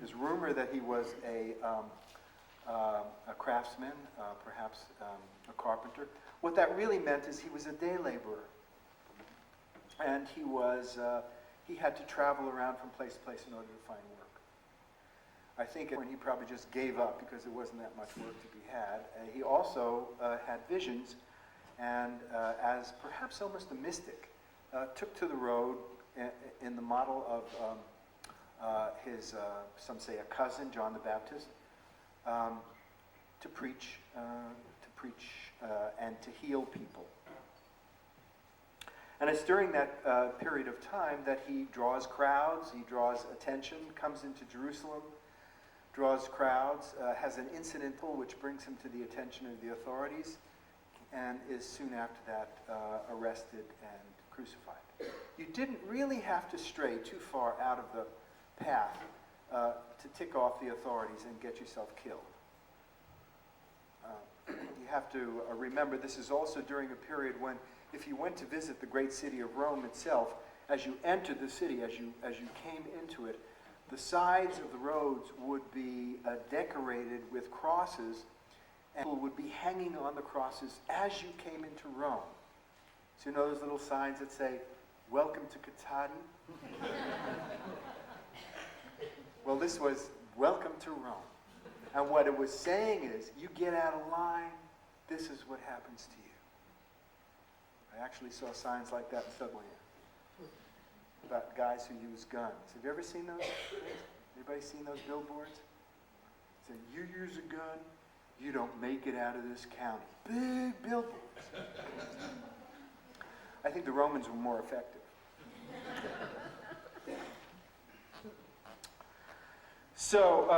There's rumor that he was a craftsman, perhaps a carpenter. What that really meant is he was a day laborer. And he had to travel around from place to place in order to find work. I think when he probably just gave up because there wasn't that much work to be had. He also had visions, and as perhaps almost a mystic, took to the road in the model of his, some say a cousin, John the Baptist, to preach and to heal people. And it's during that period of time that he draws crowds, he draws attention, comes into Jerusalem, draws crowds, has an incidental which brings him to the attention of the authorities, and is soon after that arrested and crucified. You didn't really have to stray too far out of the path to tick off the authorities and get yourself killed. You have to remember this is also during a period when, if you went to visit the great city of Rome itself, as you entered the city, as you came into it, the sides of the roads would be decorated with crosses, and people would be hanging on the crosses as you came into Rome. So you know those little signs that say, "Welcome to Katati"? Well, this was, "Welcome to Rome." And what it was saying is, you get out of line, this is what happens to you. I actually saw signs like that in Subway about guys who use guns. Have you ever seen those? Anybody seen those billboards? It said, "You use a gun, you don't make it out of this county." Big billboards. I think the Romans were more effective. So,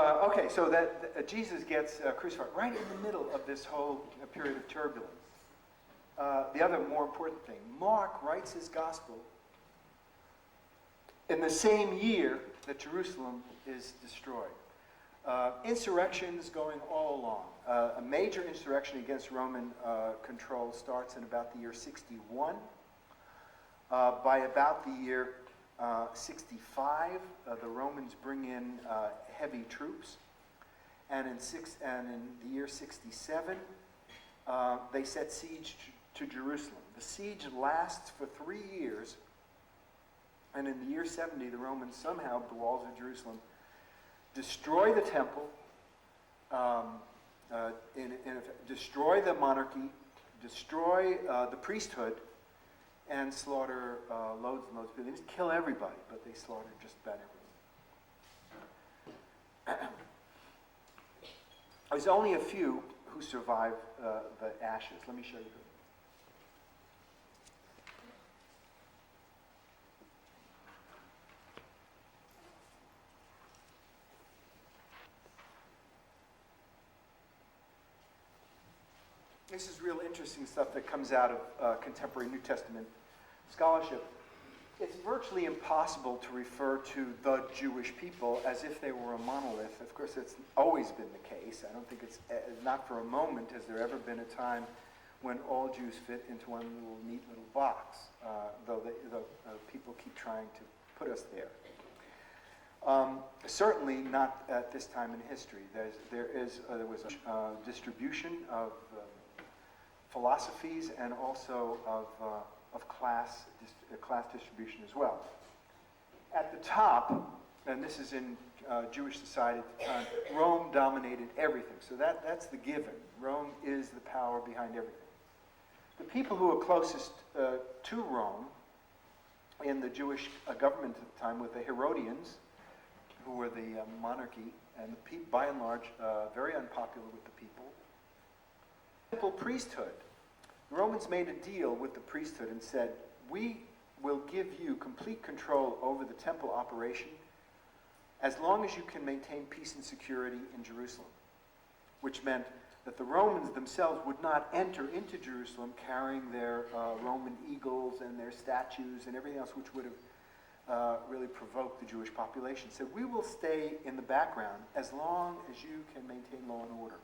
so that Jesus gets crucified right in the middle of this whole period of turbulence. The other more important thing, Mark writes his gospel in the same year that Jerusalem is destroyed. Insurrections going all along. A major insurrection against Roman control starts in about the year 61. By about the year 65, the Romans bring in heavy troops, and in the year 67, they set siege to Jerusalem. The siege lasts for 3 years, and in the year 70, the Romans somehow, the walls of Jerusalem, destroy the temple, destroy the monarchy, destroy the priesthood and slaughter loads and loads of people. They didn't kill everybody, but they slaughtered just about everyone. There's only a few who survived the ashes. Let me show you who. This is real interesting stuff that comes out of contemporary New Testament scholarship. It's virtually impossible to refer to the Jewish people as if they were a monolith. Of course, it's always been the case. I don't think it's, not for a moment has there ever been a time when all Jews fit into one little neat little box, though people keep trying to put us there. Certainly not at this time in history. There was a distribution of philosophies and also of class distribution as well. At the top, and this is in Jewish society at the time, Rome dominated everything. So that's the given. Rome is the power behind everything. The people who were closest to Rome in the Jewish government at the time were the Herodians, who were the monarchy, and by and large very unpopular with the people. Temple priesthood. The Romans made a deal with the priesthood and said, we will give you complete control over the temple operation as long as you can maintain peace and security in Jerusalem, which meant that the Romans themselves would not enter into Jerusalem carrying their Roman eagles and their statues and everything else which would have really provoked the Jewish population. So we will stay in the background as long as you can maintain law and order.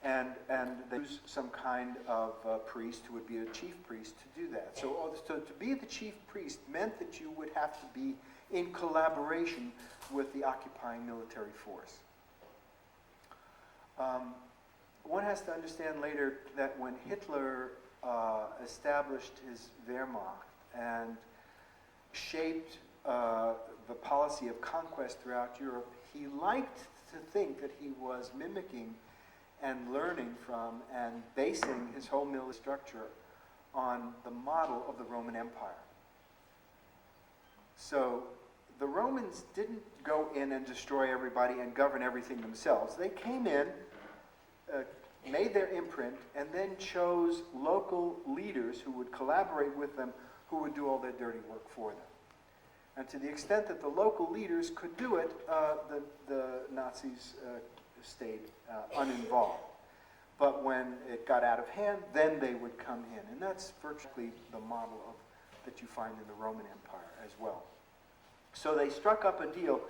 And they use some kind of priest who would be a chief priest to do that. So to be the chief priest meant that you would have to be in collaboration with the occupying military force. One has to understand later that when Hitler established his Wehrmacht and shaped the policy of conquest throughout Europe, he liked to think that he was mimicking and learning from and basing his whole military structure on the model of the Roman Empire. So the Romans didn't go in and destroy everybody and govern everything themselves. They came in, made their imprint, and then chose local leaders who would collaborate with them, who would do all their dirty work for them. And to the extent that the local leaders could do it, the Nazis stayed uninvolved. But when it got out of hand, then they would come in. And that's virtually the model that you find in the Roman Empire as well. So they struck up a deal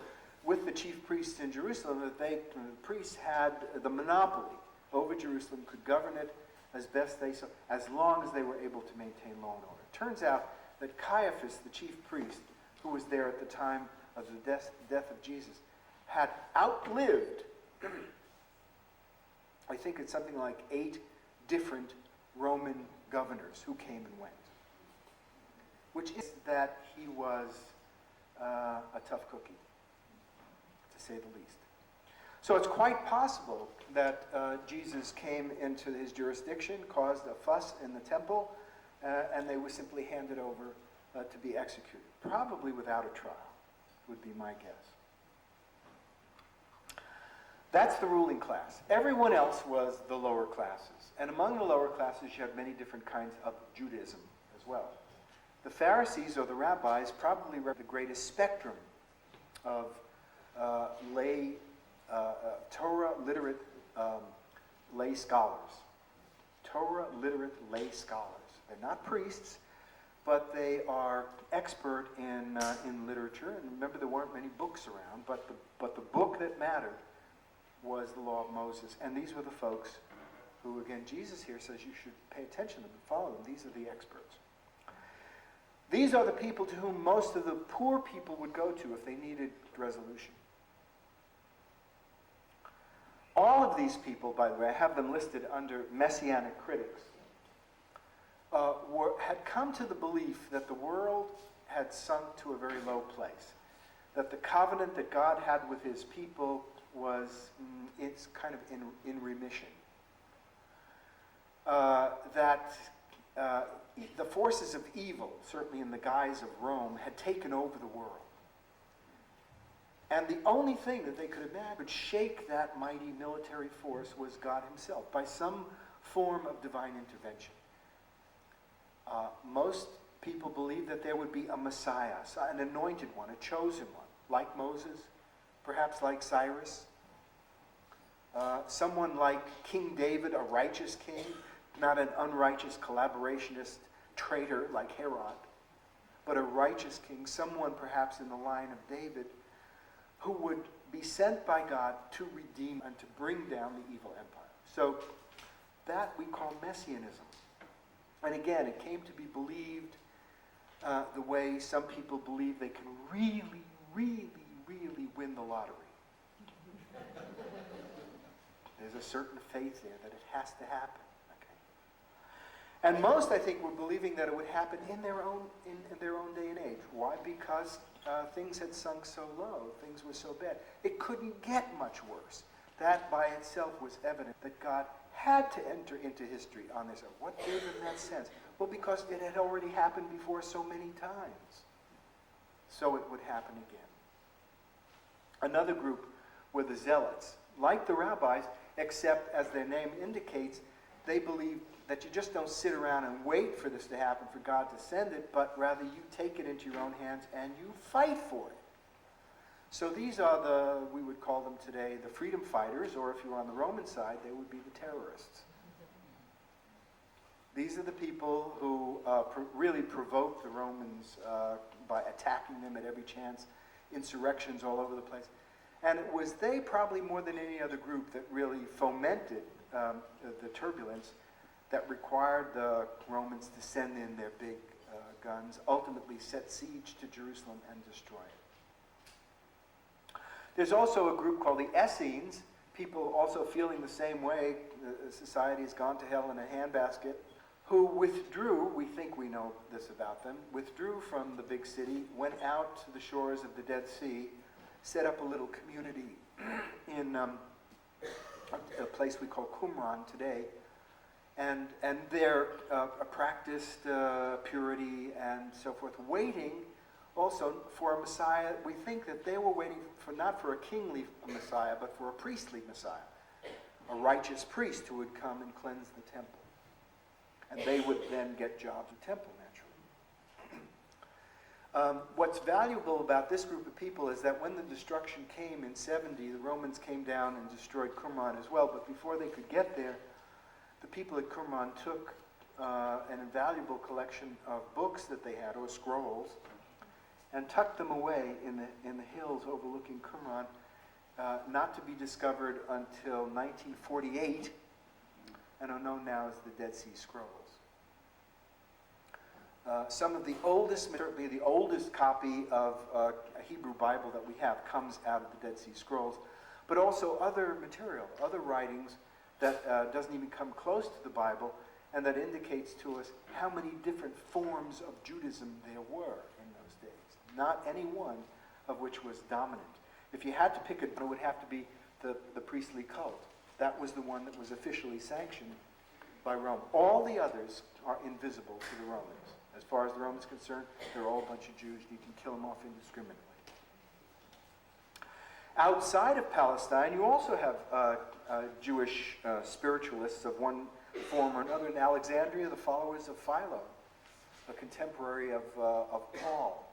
with the chief priests in Jerusalem that the priests had the monopoly over Jerusalem, could govern it as best they saw, as long as they were able to maintain law and order. It turns out that Caiaphas, the chief priest, who was there at the time of the death of Jesus, had outlived, I think it's something like 8 different Roman governors who came and went, which is that he was a tough cookie, to say the least. So it's quite possible that Jesus came into his jurisdiction, caused a fuss in the temple, and they were simply handed over to be executed, probably without a trial, would be my guess. That's the ruling class. Everyone else was the lower classes. And among the lower classes, you have many different kinds of Judaism as well. The Pharisees, or the rabbis, probably represent the greatest spectrum of lay, Torah-literate lay scholars. Torah-literate lay scholars. They're not priests, but they are expert in literature. And remember, there weren't many books around, but the book that mattered was the law of Moses. And these were the folks who, again, Jesus here says you should pay attention to them and follow them. These are the experts. These are the people to whom most of the poor people would go to if they needed resolution. All of these people, by the way, I have them listed under messianic critics, had come to the belief that the world had sunk to a very low place, that the covenant that God had with his people was it's kind of in remission. that the forces of evil, certainly in the guise of Rome, had taken over the world. And the only thing that they could imagine would shake that mighty military force was God himself, by some form of divine intervention. Most people believed that there would be a Messiah, an anointed one, a chosen one, like Moses, perhaps like Cyrus, someone like King David, a righteous king, not an unrighteous collaborationist traitor like Herod, but a righteous king, someone perhaps in the line of David, who would be sent by God to redeem and to bring down the evil empire. So that we call Messianism. And again, it came to be believed the way some people believe they can really, really, really win the lottery. There's a certain faith there that it has to happen. Okay? And most, I think, were believing that it would happen in their own day and age. Why? Because things had sunk so low, things were so bad. It couldn't get much worse. That by itself was evident that God had to enter into history on this earth. What gave him that sense? Well, because it had already happened before so many times. So it would happen again. Another group were the Zealots. Like the rabbis, except as their name indicates, they believed that you just don't sit around and wait for this to happen, for God to send it, but rather you take it into your own hands and you fight for it. So these are we would call them today the freedom fighters, or if you were on the Roman side, they would be the terrorists. These are the people who really provoked the Romans by attacking them at every chance, insurrections all over the place. And it was they, probably more than any other group, that really fomented the turbulence that required the Romans to send in their big guns, ultimately set siege to Jerusalem and destroy it. There's also a group called the Essenes, people also feeling the same way, society has gone to hell in a handbasket, who withdrew, we think we know this about them, withdrew from the big city, went out to the shores of the Dead Sea, set up a little community in a place we call Qumran today, and there practiced purity and so forth, waiting also for a Messiah. We think that they were waiting for not for a kingly Messiah, but for a priestly Messiah, a righteous priest who would come and cleanse the temple. And they would then get jobs in the temple, naturally. What's valuable about this group of people is that when the destruction came in 70, the Romans came down and destroyed Qumran as well, but before they could get there, the people at Qumran took an invaluable collection of books that they had, or scrolls, and tucked them away in the hills overlooking Qumran, not to be discovered until 1948, and are known now as the Dead Sea Scrolls. Some of the oldest, certainly the oldest copy of a Hebrew Bible that we have comes out of the Dead Sea Scrolls, but also other material, other writings that doesn't even come close to the Bible, and that indicates to us how many different forms of Judaism there were in those days, not any one of which was dominant. If you had to pick it would have to be the priestly cult. That was the one that was officially sanctioned by Rome. All the others are invisible to the Romans. As far as the Romans are concerned, they're all a bunch of Jews. You can kill them off indiscriminately. Outside of Palestine, you also have Jewish spiritualists of one form or another. In Alexandria, the followers of Philo, a contemporary of Paul,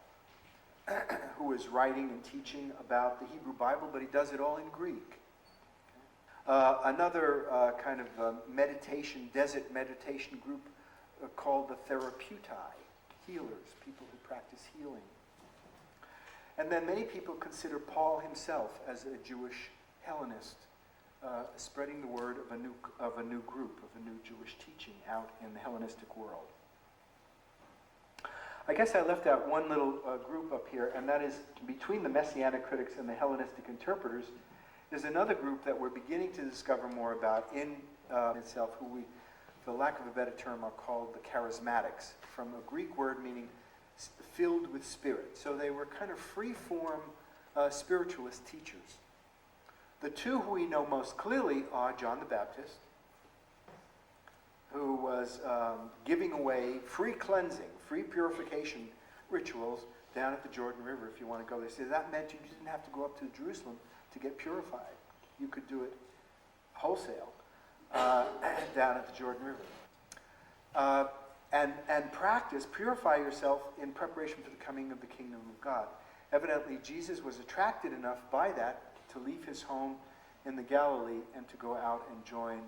who is writing and teaching about the Hebrew Bible, but he does it all in Greek. Another kind of meditation, desert meditation group called the Therapeutai, healers, people who practice healing. And then many people consider Paul himself as a Jewish Hellenist, spreading the word of a new group, of a new Jewish teaching out in the Hellenistic world. I guess I left out one little group up here, and that is between the Messianic critics and the Hellenistic interpreters. There's another group that we're beginning to discover more about in itself, who we, for lack of a better term, are called the charismatics, from a Greek word meaning filled with spirit. So they were kind of free-form spiritualist teachers. The two who we know most clearly are John the Baptist, who was giving away free cleansing, free purification rituals down at the Jordan River if you want to go there. So that meant you didn't have to go up to Jerusalem to get purified. You could do it wholesale down at the Jordan River. And practice, purify yourself in preparation for the coming of the kingdom of God. Evidently, Jesus was attracted enough by that to leave his home in the Galilee and to go out and join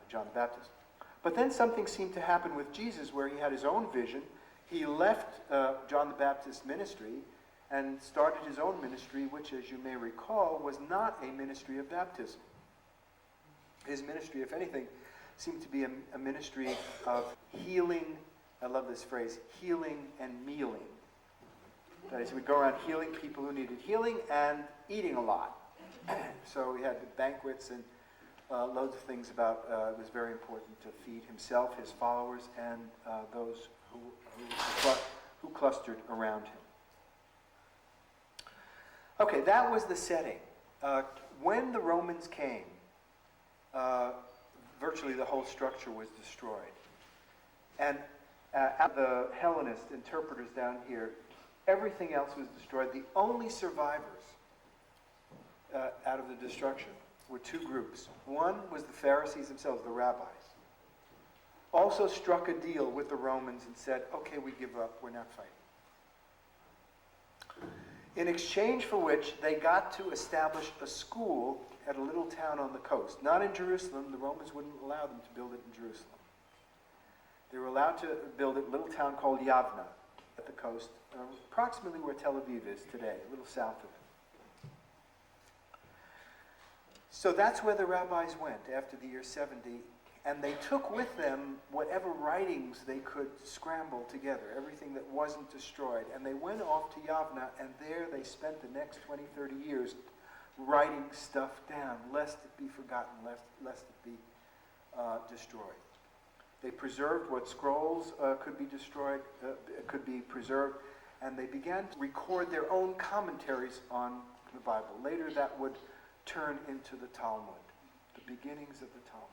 John the Baptist. But then something seemed to happen with Jesus where he had his own vision. He left John the Baptist's ministry and started his own ministry, which, as you may recall, was not a ministry of baptism. His ministry, if anything, seemed to be a ministry of healing. I love this phrase, healing and mealing. That is, he would go around healing people who needed healing and eating a lot. So he had banquets and loads of things about, it was very important to feed himself, his followers, and those who clustered around him. Okay, that was the setting. When the Romans came, virtually the whole structure was destroyed. And the Hellenist interpreters down here, everything else was destroyed. The only survivors out of the destruction were two groups. One was the Pharisees themselves, the rabbis. Also struck a deal with the Romans and said, okay, we give up, we're not fighting. In exchange for which they got to establish a school at a little town on the coast. Not in Jerusalem, the Romans wouldn't allow them to build it in Jerusalem. They were allowed to build it in a little town called Yavna at the coast, approximately where Tel Aviv is today, a little south of it. So that's where the rabbis went after the year 70, and they took with them whatever writings they could scramble together, everything that wasn't destroyed. And they went off to Yavna, and there they spent the next 20, 30 years writing stuff down, lest it be forgotten, lest it be destroyed. They preserved what scrolls could be destroyed, could be preserved, and they began to record their own commentaries on the Bible. Later that would turn into the Talmud, the beginnings of the Talmud.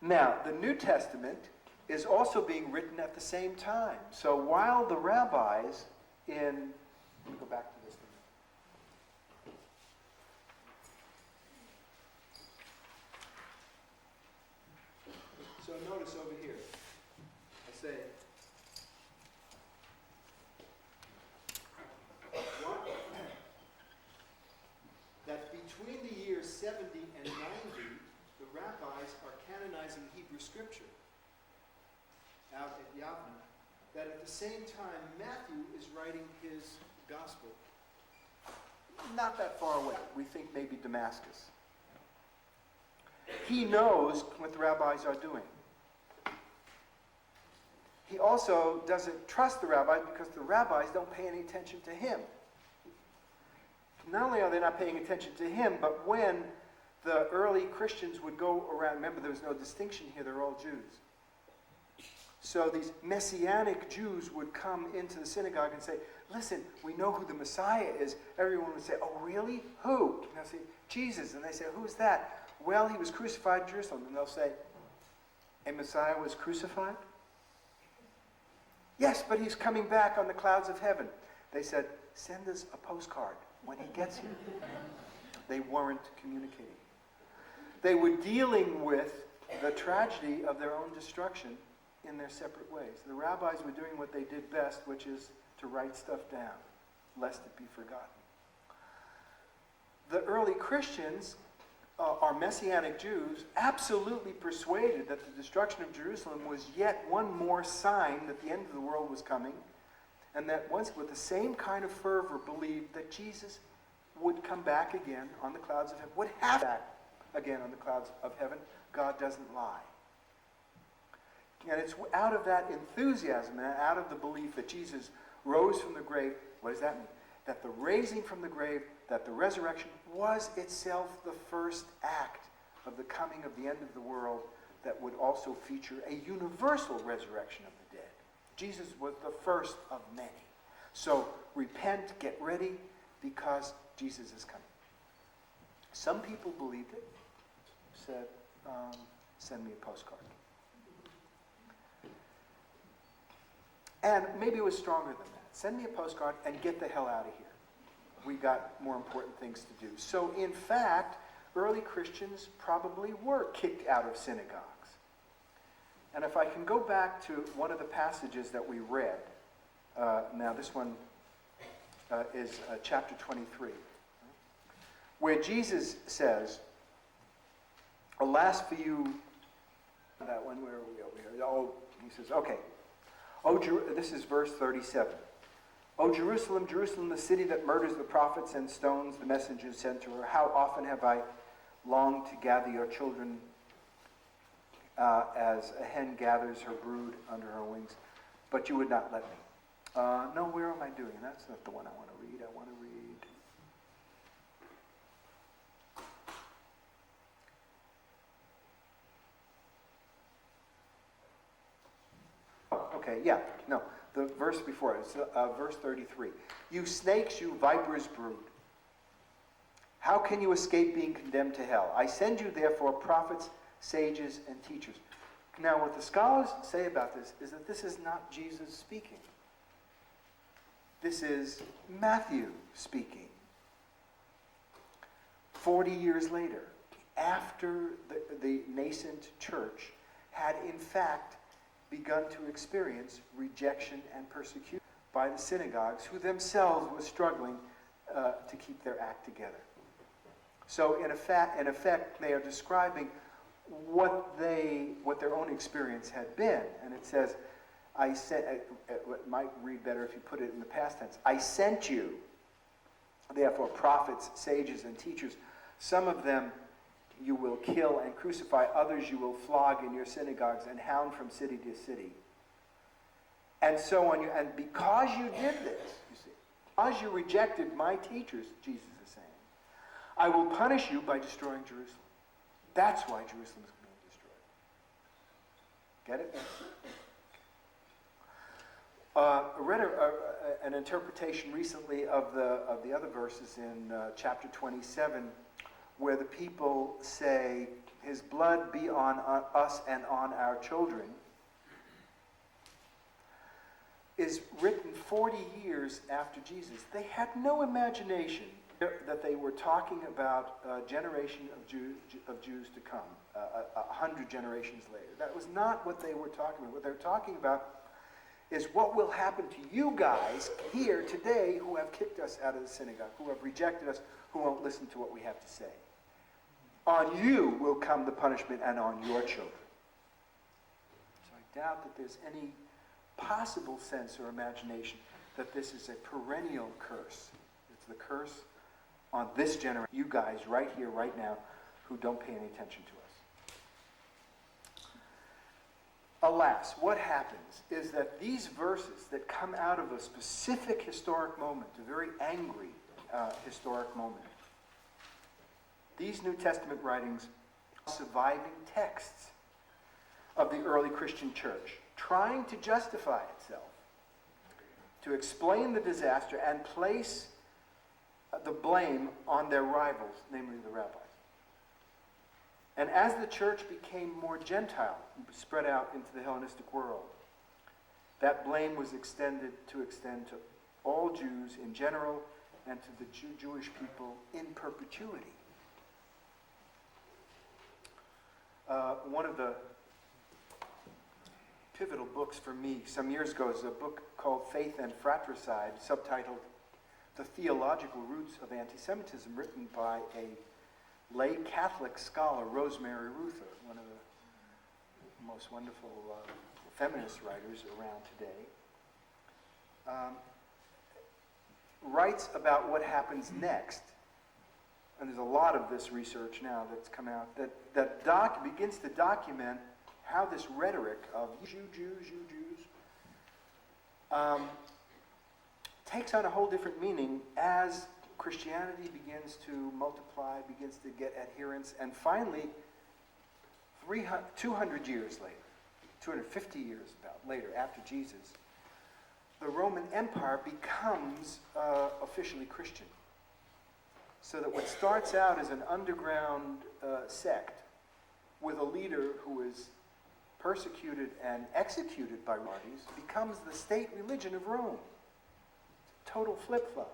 Now, the New Testament is also being written at the same time. So while the rabbis let me go back to this one. So notice over here, I say, that between the years 70 and 90, the rabbis are canonizing Hebrew scripture out at Yavna, that at the same time Matthew is writing his gospel. Not that far away. We think maybe Damascus. He knows what the rabbis are doing. He also doesn't trust the rabbis because the rabbis don't pay any attention to him. Not only are they not paying attention to him, but when the early Christians would go around, remember there was no distinction here, they're all Jews. So these Messianic Jews would come into the synagogue and say, listen, we know who the Messiah is. Everyone would say, oh really? Who? And they'll say, Jesus. And they say, who's that? Well, he was crucified in Jerusalem. And they'll say, a Messiah was crucified? Yes, but he's coming back on the clouds of heaven. They said, send us a postcard when he gets here. They weren't communicating. They were dealing with the tragedy of their own destruction in their separate ways. The rabbis were doing what they did best, which is to write stuff down, lest it be forgotten. The early Christians, our Messianic Jews, absolutely persuaded that the destruction of Jerusalem was yet one more sign that the end of the world was coming, and that once with the same kind of fervor believed that Jesus would come back again on the clouds of heaven, would have back again on the clouds of heaven. God doesn't lie. And it's out of that enthusiasm and out of the belief that Jesus rose from the grave. What does that mean? That the raising from the grave, that the resurrection was itself the first act of the coming of the end of the world that would also feature a universal resurrection of the dead. Jesus was the first of many. So repent, get ready, because Jesus is coming. Some people believed it. said, send me a postcard. And maybe it was stronger than that. Send me a postcard and get the hell out of here. We got more important things to do. So in fact, early Christians probably were kicked out of synagogues. And if I can go back to one of the passages that we read, now this one is chapter 23, where Jesus says, alas for you, that one, where are we over here? Oh, he says, okay. This is verse 37. O Jerusalem, Jerusalem, the city that murders the prophets and stones the messengers sent to her, how often have I longed to gather your children as a hen gathers her brood under her wings, but you would not let me. No, where am I doing? That's not the one I want to read. I want to read. Okay, yeah, no, the verse before it, it's verse 33. You snakes, you vipers brood. How can you escape being condemned to hell? I send you therefore prophets, sages, and teachers. Now what the scholars say about this is that this is not Jesus speaking. This is Matthew speaking. 40 years later, after the nascent church had in fact begun to experience rejection and persecution by the synagogues, who themselves were struggling to keep their act together. So in effect, they are describing what their own experience had been. And it says, I sent, it might read better if you put it in the past tense, I sent you, therefore, prophets, sages, and teachers. Some of them you will kill and crucify, others you will flog in your synagogues and hound from city to city. And so on. And because you did this, you see, because you rejected my teachers, Jesus is saying, I will punish you by destroying Jerusalem. That's why Jerusalem is being destroyed. Get it? I read an interpretation recently of the other verses in chapter 27, where the people say, his blood be on us and on our children, is written 40 years after Jesus. They had no imagination that they were talking about a generation of Jews to come, 100 generations later. That was not what they were talking about. What they were talking about is what will happen to you guys here today who have kicked us out of the synagogue, who have rejected us, who won't listen to what we have to say. On you will come the punishment, and on your children. So I doubt that there's any possible sense or imagination that this is a perennial curse. It's the curse on this generation, you guys right here, right now, who don't pay any attention to us. Alas, what happens is that these verses that come out of a specific historic moment, a very angry historic moment, these New Testament writings are surviving texts of the early Christian church, trying to justify itself, to explain the disaster and place the blame on their rivals, namely the rabbis. And as the church became more Gentile, spread out into the Hellenistic world, that blame was extend to all Jews in general and to the Jewish people in perpetuity. One of the pivotal books for me some years ago is a book called Faith and Fratricide, subtitled The Theological Roots of Anti-Semitism, written by a lay Catholic scholar, Rosemary Ruther, one of the most wonderful feminist writers around today, writes about what happens next. And there's a lot of this research now that's come out that begins to document how this rhetoric of you Jews, takes on a whole different meaning as Christianity begins to multiply, begins to get adherents, and finally, 200 years later, 250 years later, after Jesus, the Roman Empire becomes officially Christian. So that what starts out as an underground sect with a leader who is persecuted and executed by parties becomes the state religion of Rome. Total flip-flop.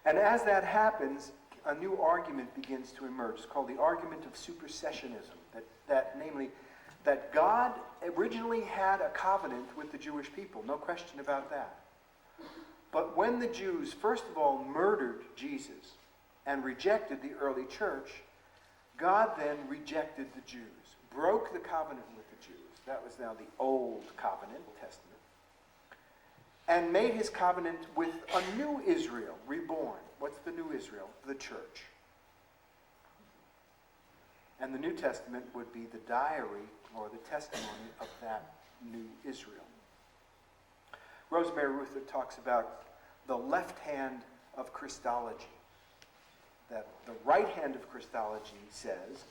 And as that happens, a new argument begins to emerge. It's called the argument of supersessionism. Namely, that God originally had a covenant with the Jewish people, no question about that. But when the Jews, first of all, murdered Jesus and rejected the early church, God then rejected the Jews, broke the covenant with the Jews. That was now the Old Covenant, Old Testament, and made his covenant with a new Israel, reborn. What's the new Israel? The church. And the New Testament would be the diary or the testimony of that new Israel. Rosemary Ruther talks about the left hand of Christology. That the right hand of Christology says,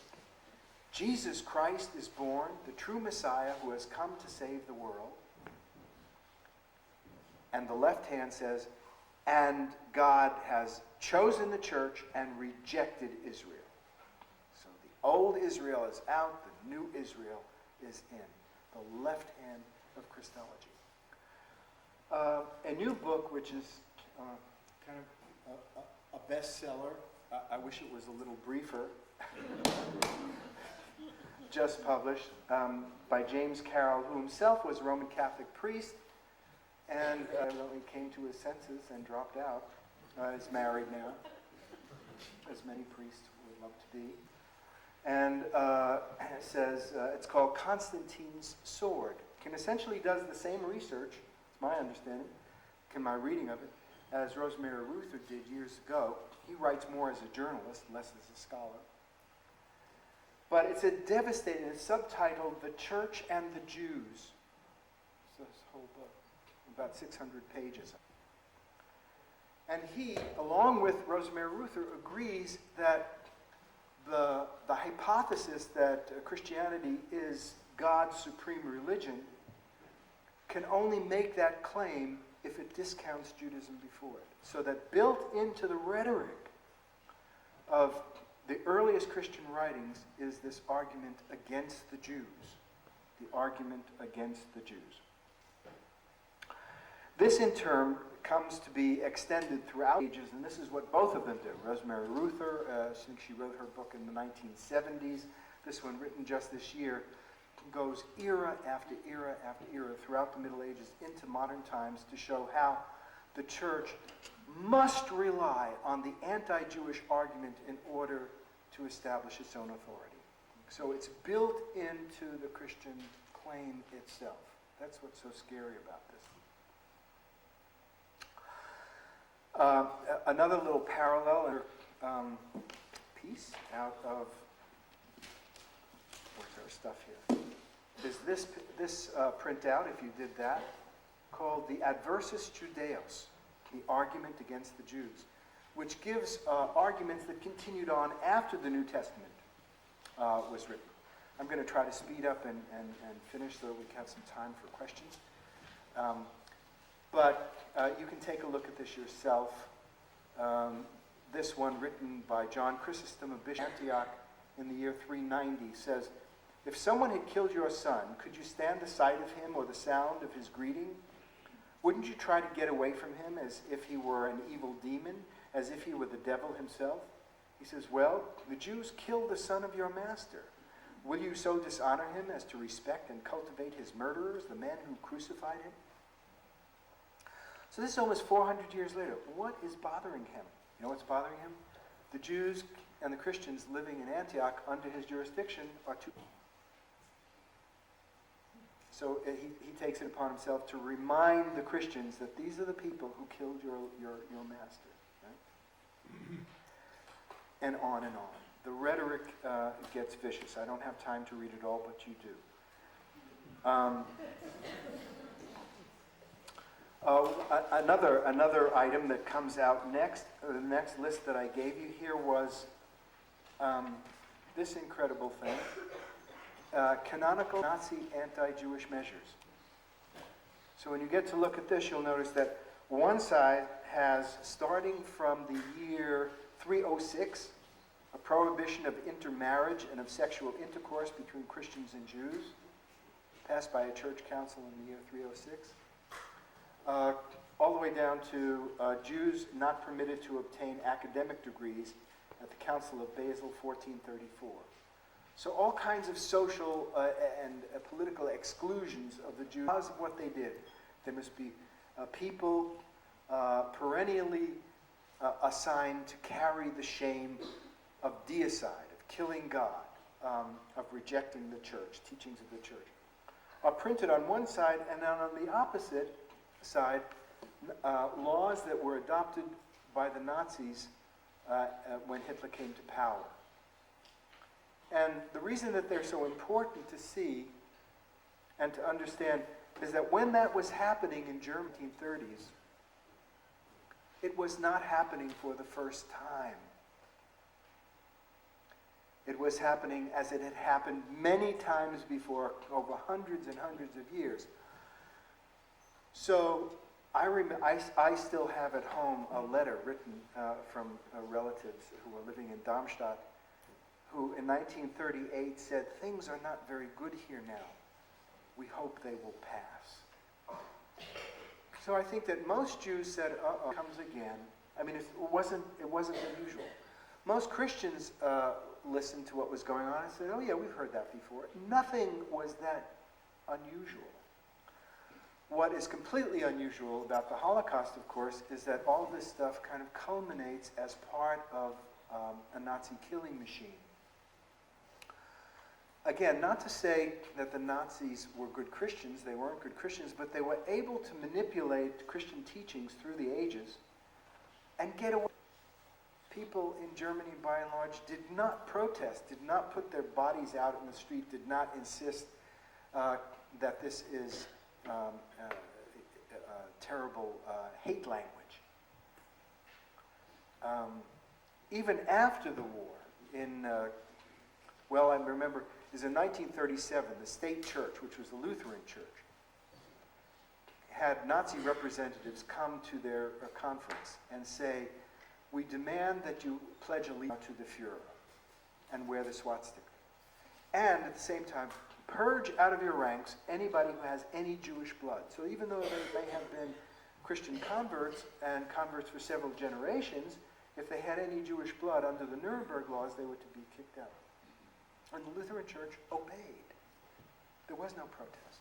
Jesus Christ is born, the true Messiah who has come to save the world. And the left hand says, and God has chosen the church and rejected Israel. So the old Israel is out, the new Israel is in. The left hand of Christology. A new book, which is kind of a bestseller. I wish it was a little briefer. Just published by James Carroll, who himself was a Roman Catholic priest and evidently came to his senses and dropped out. Is married now, as many priests would love to be. And it says, it's called Constantine's Sword. It essentially does the same research, it's my understanding, in my reading of it, as Rosemary Ruther did years ago. He writes more as a journalist, less as a scholar. But it's a devastating, it's subtitled The Church and the Jews. It's this whole book, about 600 pages. And he, along with Rosemary Ruther, agrees that the hypothesis that Christianity is God's supreme religion can only make that claim if it discounts Judaism before it. So that built into the rhetoric of the earliest Christian writings is this argument against the Jews. The argument against the Jews. This, in turn, comes to be extended throughout ages, and this is what both of them do. Rosemary Ruther, I think she wrote her book in the 1970s. This one, written just this year, goes era after era after era throughout the Middle Ages into modern times to show how the church must rely on the anti-Jewish argument in order to establish its own authority. So it's built into the Christian claim itself. That's what's so scary about this. Another little parallel piece out of, where's our stuff here, is this printout, if you did that, called the Adversus Judaeos, the argument against the Jews, which gives arguments that continued on after the New Testament was written. I'm going to try to speed up and finish so that we can have some time for questions. But you can take a look at this yourself. This one, written by John Chrysostom of Bishop Antioch in the year 390, says, if someone had killed your son, could you stand the sight of him or the sound of his greeting? Wouldn't you try to get away from him as if he were an evil demon, as if he were the devil himself? He says, well, the Jews killed the son of your master. Will you so dishonor him as to respect and cultivate his murderers, the men who crucified him? So this is almost 400 years later. What is bothering him? You know what's bothering him? The Jews and the Christians living in Antioch under his jurisdiction are two. So he takes it upon himself to remind the Christians that these are the people who killed your master. Right? And on and on. The rhetoric gets vicious. I don't have time to read it all, but you do. Another item that comes out next, the next list that I gave you here was this incredible thing. Canonical Nazi anti-Jewish measures. So when you get to look at this, you'll notice that one side has, starting from the year 306 a prohibition of intermarriage and of sexual intercourse between Christians and Jews, passed by a church council in the year 306. All the way down to Jews not permitted to obtain academic degrees at the Council of Basel, 1434. So all kinds of social and political exclusions of the Jews because of what they did. There must be people perennially assigned to carry the shame of deicide, of killing God, of rejecting the church, teachings of the church, are printed on one side, and then on the opposite side, laws that were adopted by the Nazis when Hitler came to power. And the reason that they're so important to see and to understand is that when that was happening in Germany in the 1930s, it was not happening for the first time. It was happening as it had happened many times before, over hundreds and hundreds of years. So I still have at home a letter written from relatives who were living in Darmstadt, who in 1938 said, "Things are not very good here now. We hope they will pass." So I think that most Jews said, "Uh-oh, it comes again." I mean, it wasn't unusual. Most Christians listened to what was going on and said, "Oh yeah, we've heard that before." Nothing was that unusual. What is completely unusual about the Holocaust, of course, is that all this stuff kind of culminates as part of a Nazi killing machine. Again, not to say that the Nazis were good Christians, they weren't good Christians, but they were able to manipulate Christian teachings through the ages and get away. People in Germany, by and large, did not protest, did not put their bodies out in the street, did not insist that this is terrible hate language. Even after the war, I remember, it was in 1937, the state church, which was the Lutheran church, had Nazi representatives come to their conference and say, "We demand that you pledge allegiance to the Fuhrer and wear the swastika. And at the same time, purge out of your ranks anybody who has any Jewish blood." So even though they may have been Christian converts and converts for several generations, if they had any Jewish blood under the Nuremberg laws, they were to be kicked out. And the Lutheran Church obeyed. There was no protest.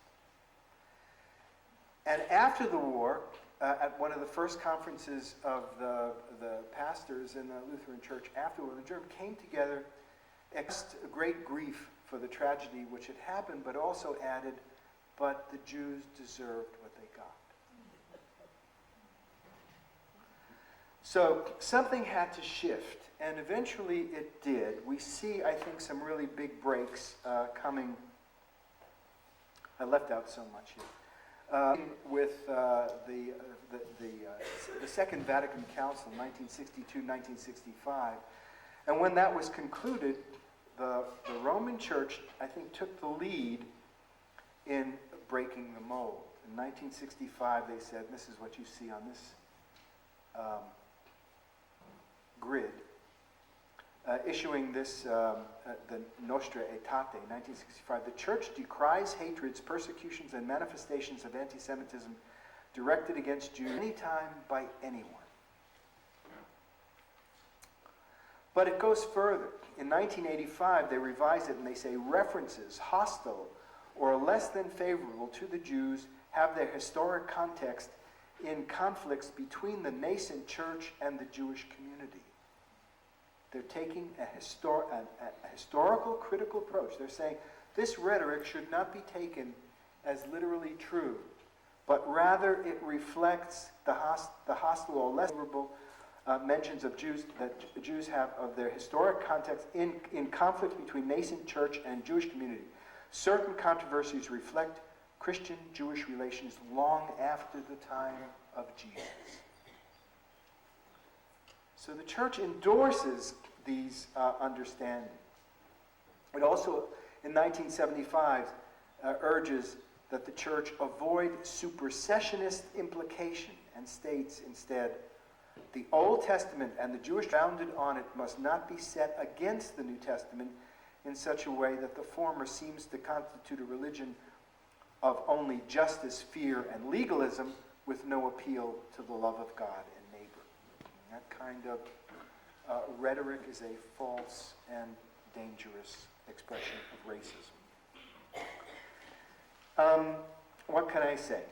And after the war, at one of the first conferences of the pastors in the Lutheran Church afterward, the Germans came together, expressed great grief for the tragedy which had happened, but also added, "But the Jews deserved what they got." So something had to shift, and eventually it did. We see, I think, some really big breaks coming. I left out so much here. With the Second Vatican Council, 1962-1965, and when that was concluded, the Roman Church, I think, took the lead in breaking the mold. In 1965, they said, and this is what you see on this grid, issuing this, the Nostra Aetate, 1965, the Church decries hatreds, persecutions, and manifestations of anti-Semitism directed against Jews anytime by anyone. But it goes further. In 1985, they revise it and they say references hostile or less than favorable to the Jews have their historic context in conflicts between the nascent church and the Jewish community. They're taking a historical critical approach. They're saying this rhetoric should not be taken as literally true, but rather it reflects the hostile or less favorable mentions of Jews that Jews have of their historic context in conflict between nascent church and Jewish community. Certain controversies reflect Christian-Jewish relations long after the time of Jesus. So the church endorses these understandings. It also, in 1975, urges that the church avoid supersessionist implication and states instead, The Old Testament and the Jewish founded on it must not be set against the New Testament in such a way that the former seems to constitute a religion of only justice, fear, and legalism with no appeal to the love of God and neighbor. And that kind of rhetoric is a false and dangerous expression of racism. What can I say?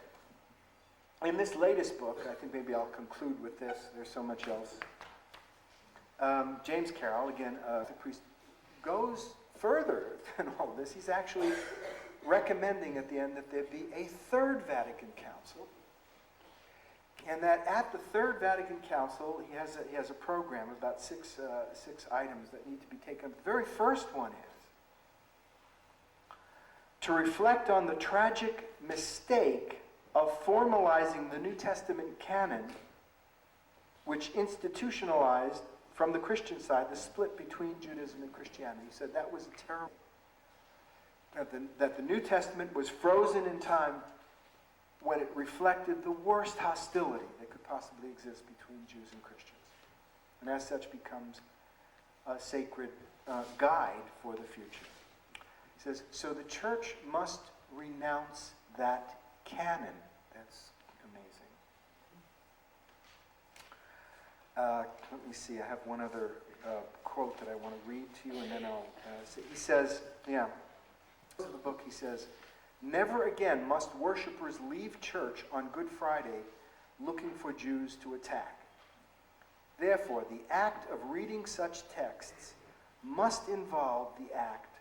In this latest book, I think maybe I'll conclude with this, there's so much else. James Carroll, again, the priest, goes further than all this. He's actually recommending at the end that there be a third Vatican Council, and that at the Third Vatican Council, he has a program of about six items that need to be taken up. The very first one is to reflect on the tragic mistake of formalizing the New Testament canon, which institutionalized, from the Christian side, the split between Judaism and Christianity. He said that was terrible. That the New Testament was frozen in time when it reflected the worst hostility that could possibly exist between Jews and Christians. And as such becomes a sacred guide for the future. He says, so the church must renounce that canon. That's amazing. Let me see, I have one other quote that I want to read to you, and then I'll say. He says, in the book he says, never again must worshipers leave church on Good Friday looking for Jews to attack. Therefore, the act of reading such texts must involve the act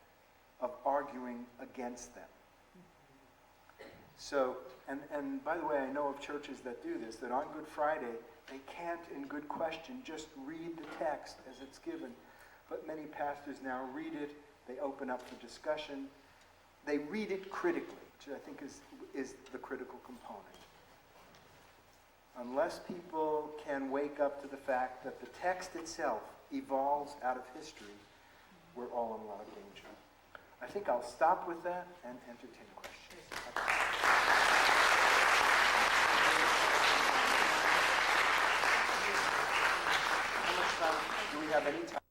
of arguing against them. So, and by the way, I know of churches that do this, that on Good Friday, they can't, in good question, just read the text as it's given. But many pastors now read it, they open up for discussion, they read it critically, which I think is the critical component. Unless people can wake up to the fact that the text itself evolves out of history, we're all in a lot of danger. I think I'll stop with that and entertain questions. How much time do we have? Any time?